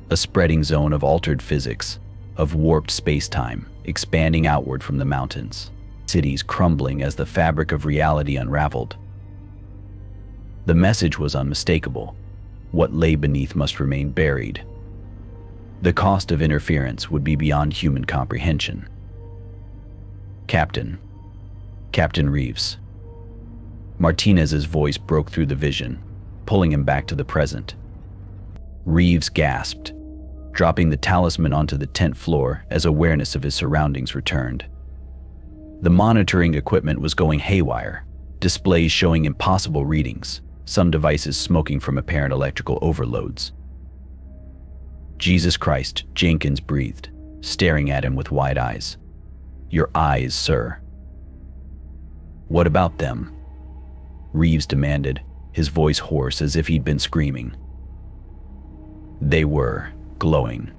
A spreading zone of altered physics, of warped space-time, expanding outward from the mountains. Cities crumbling as the fabric of reality unraveled. The message was unmistakable. What lay beneath must remain buried. The cost of interference would be beyond human comprehension. Captain Reeves. Martinez's voice broke through the vision, pulling him back to the present. Reeves gasped, dropping the talisman onto the tent floor as awareness of his surroundings returned. The monitoring equipment was going haywire, displays showing impossible readings, some devices smoking from apparent electrical overloads. "Jesus Christ," Jenkins breathed, staring at him with wide eyes. "Your eyes, sir." "What about them?" Reeves demanded, his voice hoarse as if he'd been screaming. "They were glowing,"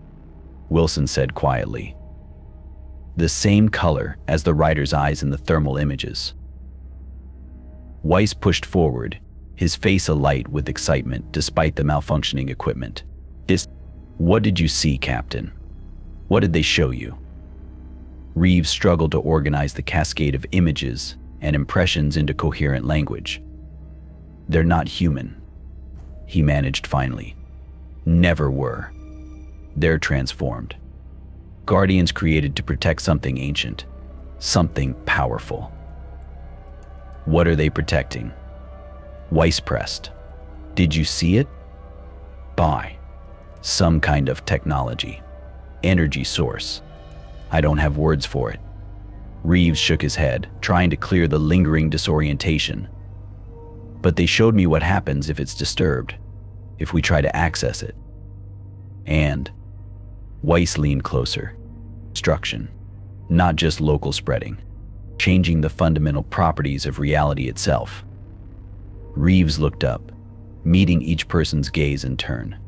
Wilson said quietly. "The same color as the rider's eyes in the thermal images." Weiss pushed forward, his face alight with excitement despite the malfunctioning equipment. What did you see, Captain? What did they show you? Reeves struggled to organize the cascade of images and impressions into coherent language. They're not human, he managed finally. Never were. They're transformed. Guardians created to protect something ancient, something powerful. What are they protecting? Weiss pressed. Did you see it? By some kind of technology, energy source. I don't have words for it. Reeves shook his head, trying to clear the lingering disorientation. But they showed me what happens if it's disturbed, if we try to access it. And Weiss leaned closer. Destruction, not just local spreading, changing the fundamental properties of reality itself. Reeves looked up, meeting each person's gaze in turn.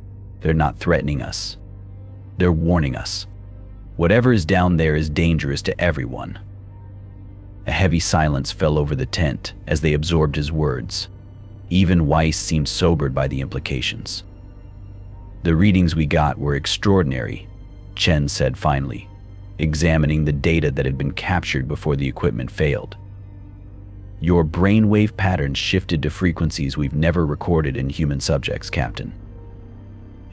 They're not threatening us. They're warning us. Whatever is down there is dangerous to everyone. A heavy silence fell over the tent as they absorbed his words. Even Weiss seemed sobered by the implications. The readings we got were extraordinary, Chen said finally, examining the data that had been captured before the equipment failed. Your brainwave patterns shifted to frequencies we've never recorded in human subjects, Captain.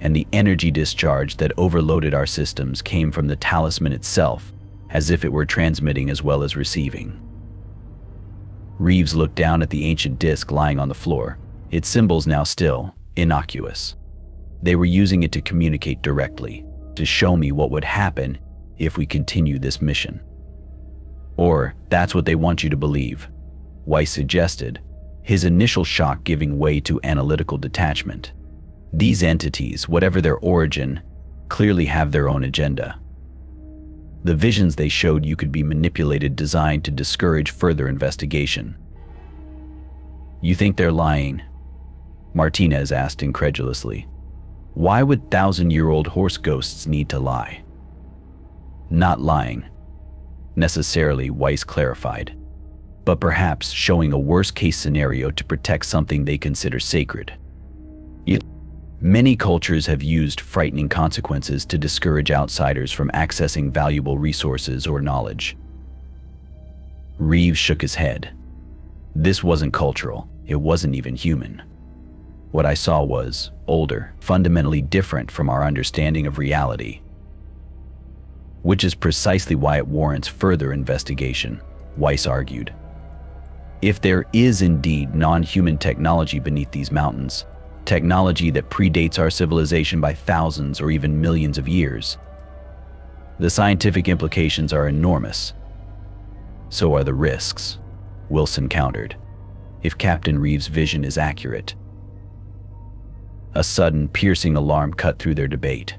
And the energy discharge that overloaded our systems came from the talisman itself, as if it were transmitting as well as receiving. Reeves looked down at the ancient disc lying on the floor, its symbols now still innocuous. They were using it to communicate directly, to show me what would happen if we continue this mission. Or that's what they want you to believe, Weiss suggested, his initial shock giving way to analytical detachment. These entities, whatever their origin, clearly have their own agenda. The visions they showed you could be manipulated, designed to discourage further investigation. You think they're lying? Martinez asked incredulously. Why would 1,000-year-old horse ghosts need to lie? Not lying, necessarily, Weiss clarified, but perhaps showing a worst-case scenario to protect something they consider sacred. Many cultures have used frightening consequences to discourage outsiders from accessing valuable resources or knowledge. Reeves shook his head. This wasn't cultural, it wasn't even human. What I saw was older, fundamentally different from our understanding of reality. Which is precisely why it warrants further investigation, Weiss argued. If there is indeed non-human technology beneath these mountains, technology that predates our civilization by thousands or even millions of years, the scientific implications are enormous. So are the risks, Wilson countered, if Captain Reeves' vision is accurate. A sudden, piercing alarm cut through their debate.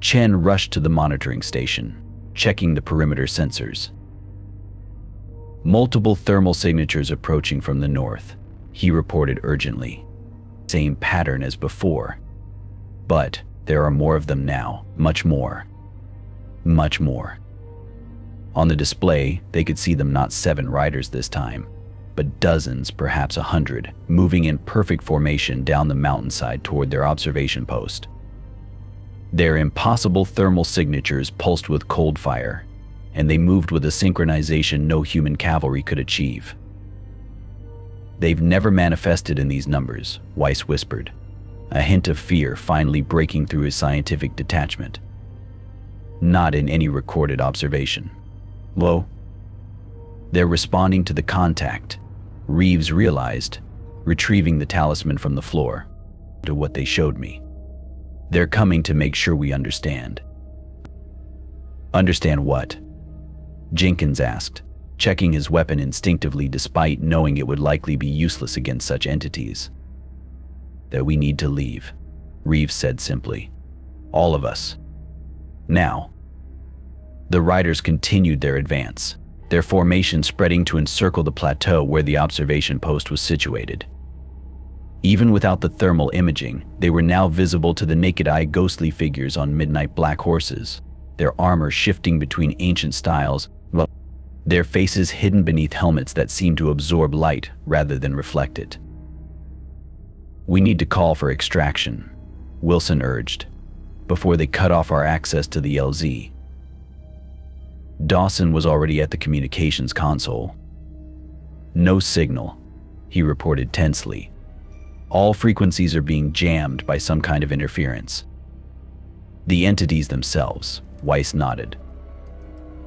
Chen rushed to the monitoring station, checking the perimeter sensors. Multiple thermal signatures approaching from the north, he reported urgently. Same pattern as before. But there are more of them now, much more. Much more. On the display, they could see them, not 7 riders this time, but dozens, perhaps 100, moving in perfect formation down the mountainside toward their observation post. Their impossible thermal signatures pulsed with cold fire, and they moved with a synchronization no human cavalry could achieve. They've never manifested in these numbers, Weiss whispered, a hint of fear finally breaking through his scientific detachment. Not in any recorded observation. Whoa. They're responding to the contact, Reeves realized, retrieving the talisman from the floor, to what they showed me. They're coming to make sure we understand. Understand what? Jenkins asked, checking his weapon instinctively despite knowing it would likely be useless against such entities. That we need to leave, Reeves said simply. All of us. Now. The riders continued their advance, their formation spreading to encircle the plateau where the observation post was situated. Even without the thermal imaging, they were now visible to the naked eye, ghostly figures on midnight black horses, their armor shifting between ancient styles, their faces hidden beneath helmets that seemed to absorb light rather than reflect it. We need to call for extraction, Wilson urged. before they cut off our access to the LZ. Dawson was already at the communications console. No signal, he reported tensely. All frequencies are being jammed by some kind of interference. The entities themselves, Weiss nodded.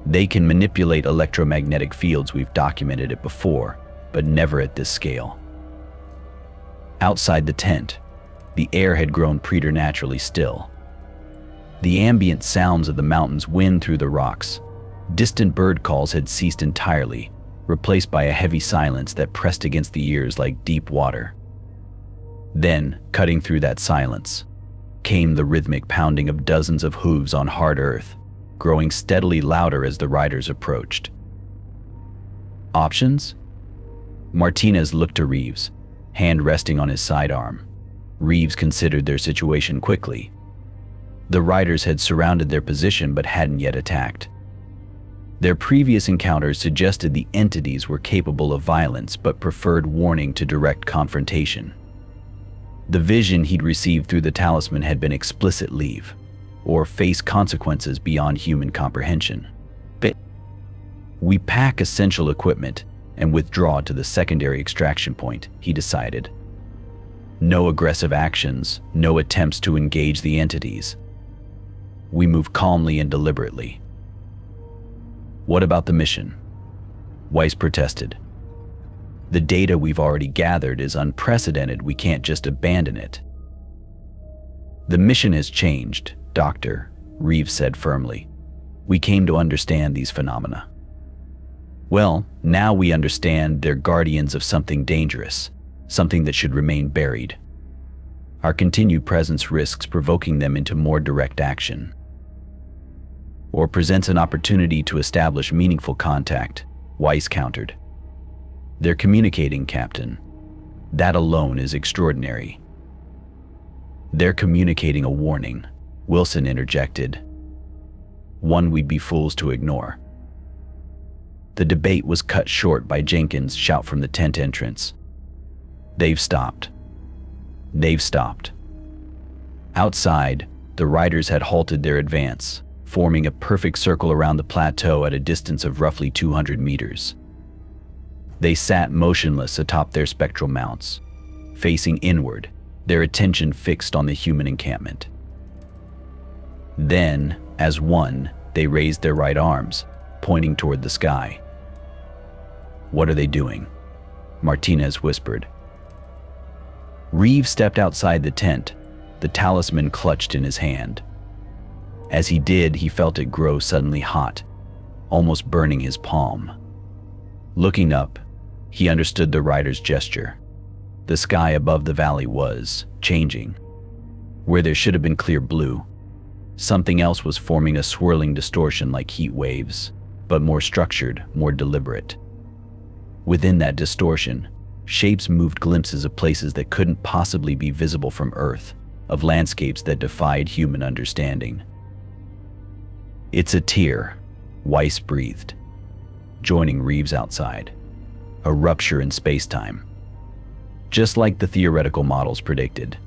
They can manipulate electromagnetic fields. We've documented it before, but never at this scale. Outside the tent, the air had grown preternaturally still. The ambient sounds of the mountains wind through the rocks. Distant bird calls had ceased entirely, replaced by a heavy silence that pressed against the ears like deep water. Then, cutting through that silence, came the rhythmic pounding of dozens of hooves on hard earth, growing steadily louder as the riders approached. Options? Martinez looked to Reeves, hand resting on his sidearm. Reeves considered their situation quickly. The riders had surrounded their position but hadn't yet attacked. Their previous encounters suggested the entities were capable of violence but preferred warning to direct confrontation. The vision he'd received through the talisman had been explicit: leave, or face consequences beyond human comprehension. We pack essential equipment and withdraw to the secondary extraction point, he decided. No aggressive actions, no attempts to engage the entities. We move calmly and deliberately. What about the mission? Weiss protested. The data we've already gathered is unprecedented. We can't just abandon it. The mission has changed, Doctor, Reeves said firmly. We came to understand these phenomena. Well, now we understand they're guardians of something dangerous, something that should remain buried. Our continued presence risks provoking them into more direct action, or presents an opportunity to establish meaningful contact, Weiss countered. They're communicating, Captain. That alone is extraordinary. They're communicating a warning, Wilson interjected. One we'd be fools to ignore. The debate was cut short by Jenkins' shout from the tent entrance. They've stopped. They've stopped. Outside, the riders had halted their advance, forming a perfect circle around the plateau at a distance of roughly 200 meters. They sat motionless atop their spectral mounts, facing inward, their attention fixed on the human encampment. Then, as one, they raised their right arms, pointing toward the sky. What are they doing? Martinez whispered. Reeves stepped outside the tent, the talisman clutched in his hand. As he did, he felt it grow suddenly hot, almost burning his palm. Looking up, he understood the rider's gesture. The sky above the valley was changing. Where there should have been clear blue, something else was forming a swirling distortion like heat waves, but more structured, more deliberate. Within that distortion, shapes moved, glimpses of places that couldn't possibly be visible from Earth, of landscapes that defied human understanding. It's a tear, Weiss breathed, joining Reeves outside. A rupture in space-time. Just like the theoretical models predicted.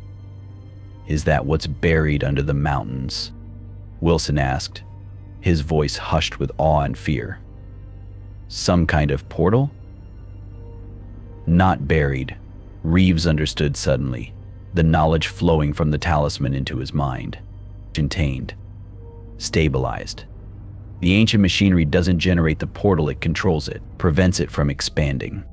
Is that what's buried under the mountains? Wilson asked, his voice hushed with awe and fear. Some kind of portal? Not buried, Reeves understood suddenly, the knowledge flowing from the talisman into his mind. Contained. Stabilized. The ancient machinery doesn't generate the portal, it controls it, prevents it from expanding.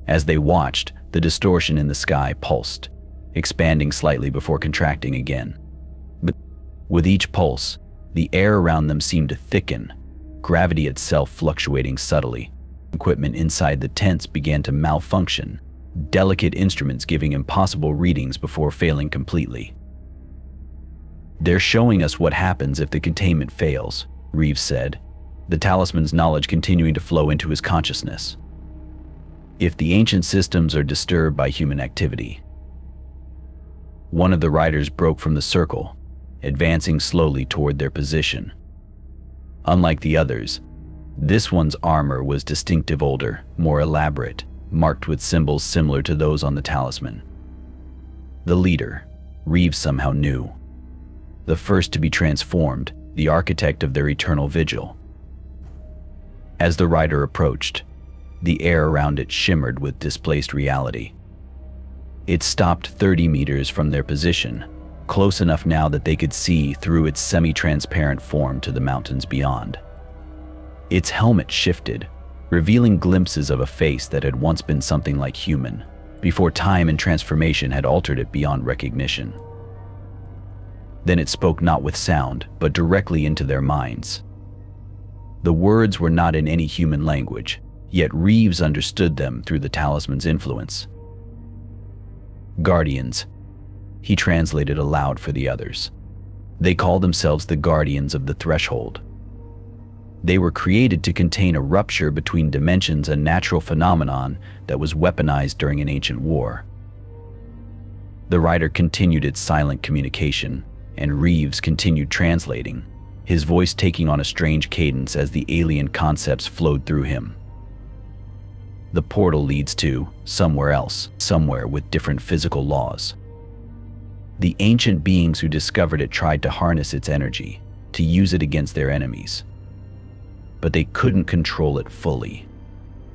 As they watched, the distortion in the sky pulsed, expanding slightly before contracting again. But with each pulse, the air around them seemed to thicken, gravity itself fluctuating subtly. Equipment inside the tents began to malfunction, delicate instruments giving impossible readings before failing completely. They're showing us what happens if the containment fails, Reeves said, the talisman's knowledge continuing to flow into his consciousness. If the ancient systems are disturbed by human activity. One of the riders broke from the circle, advancing slowly toward their position. Unlike the others, this one's armor was distinctive, older, more elaborate, marked with symbols similar to those on the talisman. The leader, Reeves somehow knew, the first to be transformed, the architect of their eternal vigil. As the rider approached, the air around it shimmered with displaced reality. It stopped 30 meters from their position, close enough now that they could see through its semi-transparent form to the mountains beyond. Its helmet shifted, revealing glimpses of a face that had once been something like human, before time and transformation had altered it beyond recognition. Then it spoke not with sound, but directly into their minds. The words were not in any human language, yet Reeves understood them through the talisman's influence. Guardians, he translated aloud for the others. They called themselves the Guardians of the Threshold. They were created to contain a rupture between dimensions, a natural phenomenon that was weaponized during an ancient war. The rider continued its silent communication, and Reeves continued translating, his voice taking on a strange cadence as the alien concepts flowed through him. The portal leads to somewhere else, somewhere with different physical laws. The ancient beings who discovered it tried to harness its energy, to use it against their enemies. But they couldn't control it fully.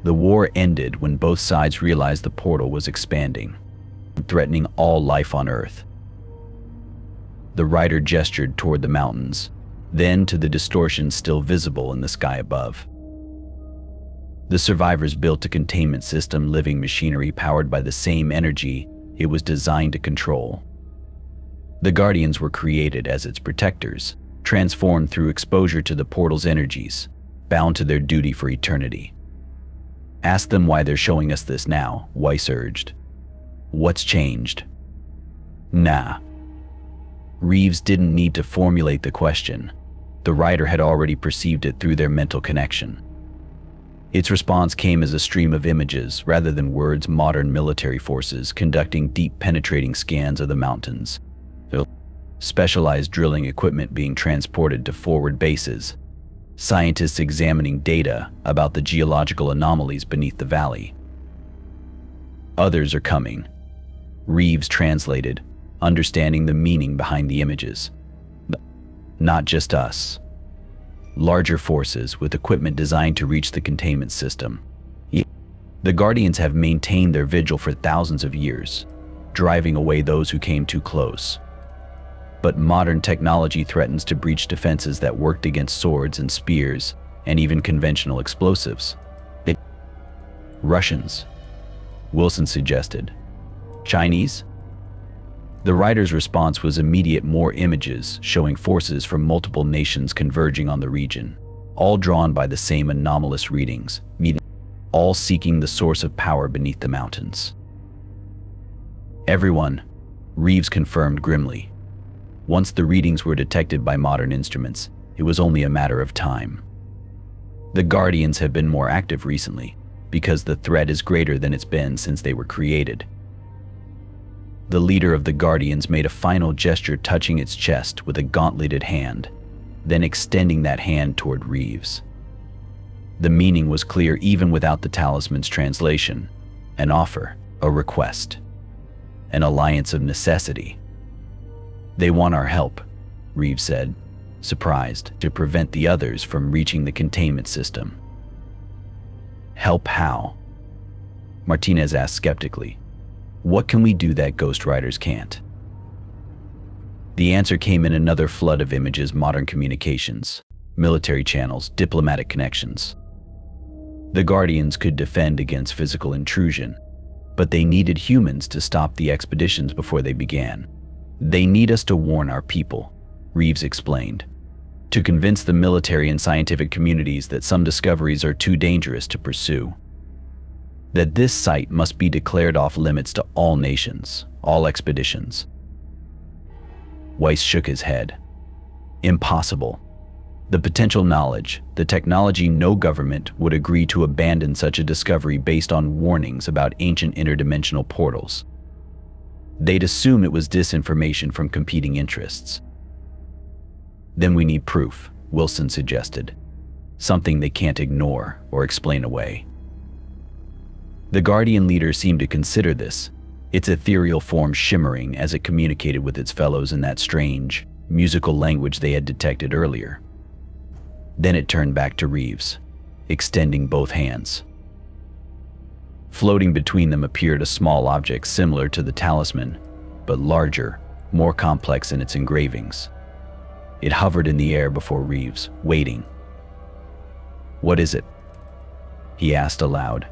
The war ended when both sides realized the portal was expanding, threatening all life on Earth. The rider gestured toward the mountains, then to the distortions still visible in the sky above. The survivors built a containment system, living machinery powered by the same energy it was designed to control. The Guardians were created as its protectors, transformed through exposure to the portal's energies, bound to their duty for eternity. Ask them why they're showing us this now, Weiss urged. What's changed? Nah. Reeves didn't need to formulate the question. The rider had already perceived it through their mental connection. Its response came as a stream of images rather than words. Modern military forces conducting deep penetrating scans of the mountains. Specialized drilling equipment being transported to forward bases. Scientists examining data about the geological anomalies beneath the valley. Others are coming. Reeves translated, understanding the meaning behind the images. Not just us. Larger forces with equipment designed to reach the containment system. The Guardians have maintained their vigil for thousands of years, driving away those who came too close. But modern technology threatens to breach defenses that worked against swords and spears, and even conventional explosives. Russians, Wilson suggested. Chinese? The rider's response was immediate. More images showing forces from multiple nations converging on the region, all drawn by the same anomalous readings, all seeking the source of power beneath the mountains. Everyone, Reeves confirmed grimly. Once the readings were detected by modern instruments, it was only a matter of time. The Guardians have been more active recently, because the threat is greater than it's been since they were created. The leader of the Guardians made a final gesture, touching its chest with a gauntleted hand, then extending that hand toward Reeves. The meaning was clear even without the talisman's translation. An offer, a request, an alliance of necessity. They want our help, Reeves said, surprised, to prevent the others from reaching the containment system. Help how? Martinez asked skeptically. What can we do that Ghost Riders can't? The answer came in another flood of images. Modern communications, military channels, diplomatic connections. The Guardians could defend against physical intrusion, but they needed humans to stop the expeditions before they began. They need us to warn our people, Reeves explained, to convince the military and scientific communities that some discoveries are too dangerous to pursue. That this site must be declared off limits to all nations, all expeditions. Weiss shook his head. Impossible. The potential knowledge, the technology, no government would agree to abandon such a discovery based on warnings about ancient interdimensional portals. They'd assume it was disinformation from competing interests. Then we need proof, Wilson suggested. Something they can't ignore or explain away. The Guardian leader seemed to consider this, its ethereal form shimmering as it communicated with its fellows in that strange, musical language they had detected earlier. Then it turned back to Reeves, extending both hands. Floating between them appeared a small object similar to the talisman, but larger, more complex in its engravings. It hovered in the air before Reeves, waiting. "What is it?" he asked aloud,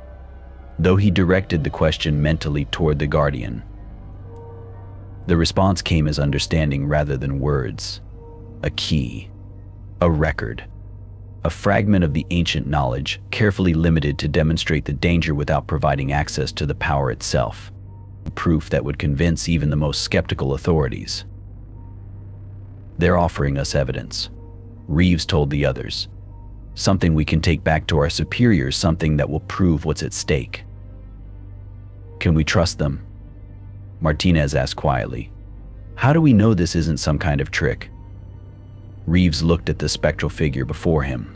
though he directed the question mentally toward the Guardian. The response came as understanding rather than words. A key, a record, a fragment of the ancient knowledge carefully limited to demonstrate the danger without providing access to the power itself. Proof that would convince even the most skeptical authorities. "They're offering us evidence," Reeves told the others. "Something we can take back to our superiors, something that will prove what's at stake." "Can we trust them?" Martinez asked quietly. "How do we know this isn't some kind of trick?" Reeves looked at the spectral figure before him,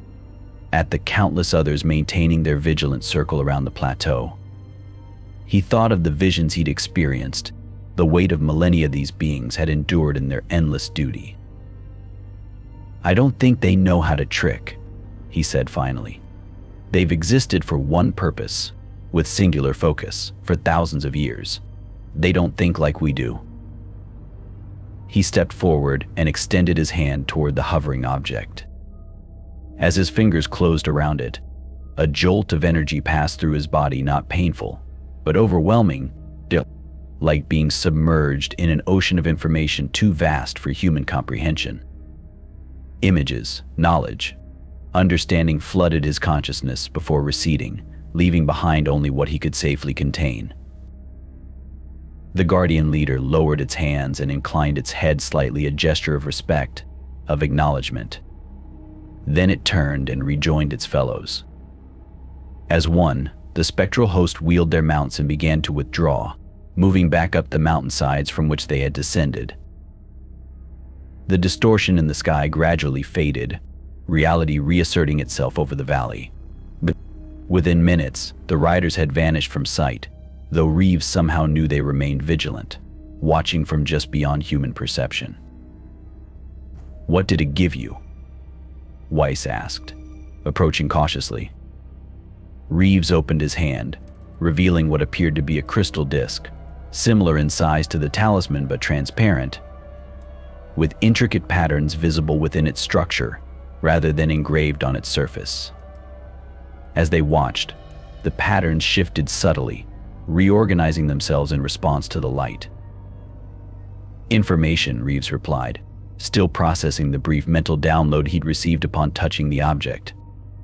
at the countless others maintaining their vigilant circle around the plateau. He thought of the visions he'd experienced, the weight of millennia these beings had endured in their endless duty. "I don't think they know how to trick," he said finally. "They've existed for one purpose, with singular focus, for thousands of years. They don't think like we do." He stepped forward and extended his hand toward the hovering object. As his fingers closed around it, a jolt of energy passed through his body, not painful, but overwhelming, like being submerged in an ocean of information too vast for human comprehension. Images, knowledge, understanding flooded his consciousness before receding, leaving behind only what he could safely contain. The Guardian leader lowered its hands and inclined its head slightly, a gesture of respect, of acknowledgement. Then it turned and rejoined its fellows. As one, the spectral host wheeled their mounts and began to withdraw, moving back up the mountainsides from which they had descended. The distortion in the sky gradually faded, reality reasserting itself over the valley. But within minutes, the riders had vanished from sight, though Reeves somehow knew they remained vigilant, watching from just beyond human perception. "What did it give you?" Weiss asked, approaching cautiously. Reeves opened his hand, revealing what appeared to be a crystal disc, similar in size to the talisman but transparent, with intricate patterns visible within its structure rather than engraved on its surface. As they watched, the patterns shifted subtly, reorganizing themselves in response to the light. "Information," Reeves replied, still processing the brief mental download he'd received upon touching the object.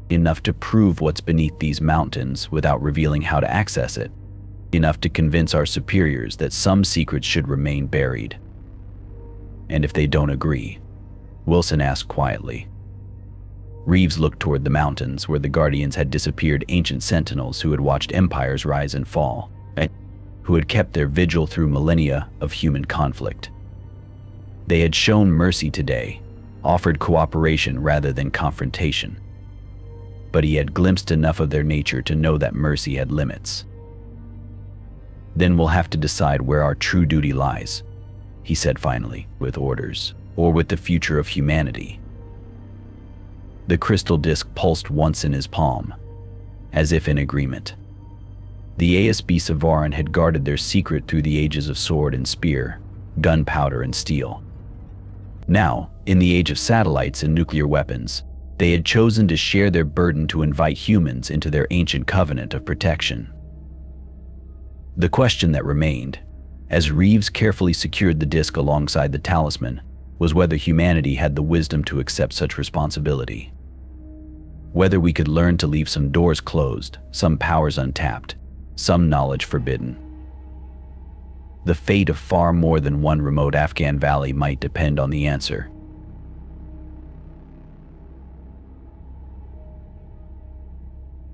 "Enough to prove what's beneath these mountains without revealing how to access it. Enough to convince our superiors that some secrets should remain buried." "And if they don't agree?" Wilson asked quietly. Reeves looked toward the mountains where the Guardians had disappeared, ancient sentinels who had watched empires rise and fall, and who had kept their vigil through millennia of human conflict. They had shown mercy today, offered cooperation rather than confrontation. But he had glimpsed enough of their nature to know that mercy had limits. "Then we'll have to decide where our true duty lies," he said finally, "with orders, or with the future of humanity." The crystal disc pulsed once in his palm, as if in agreement. The ASB Savaran had guarded their secret through the ages of sword and spear, gunpowder and steel. Now, in the age of satellites and nuclear weapons, they had chosen to share their burden to invite humans into their ancient covenant of protection. The question that remained, as Reeves carefully secured the disc alongside the talisman, was whether humanity had the wisdom to accept such responsibility. Whether we could learn to leave some doors closed, some powers untapped, some knowledge forbidden. The fate of far more than one remote Afghan valley might depend on the answer.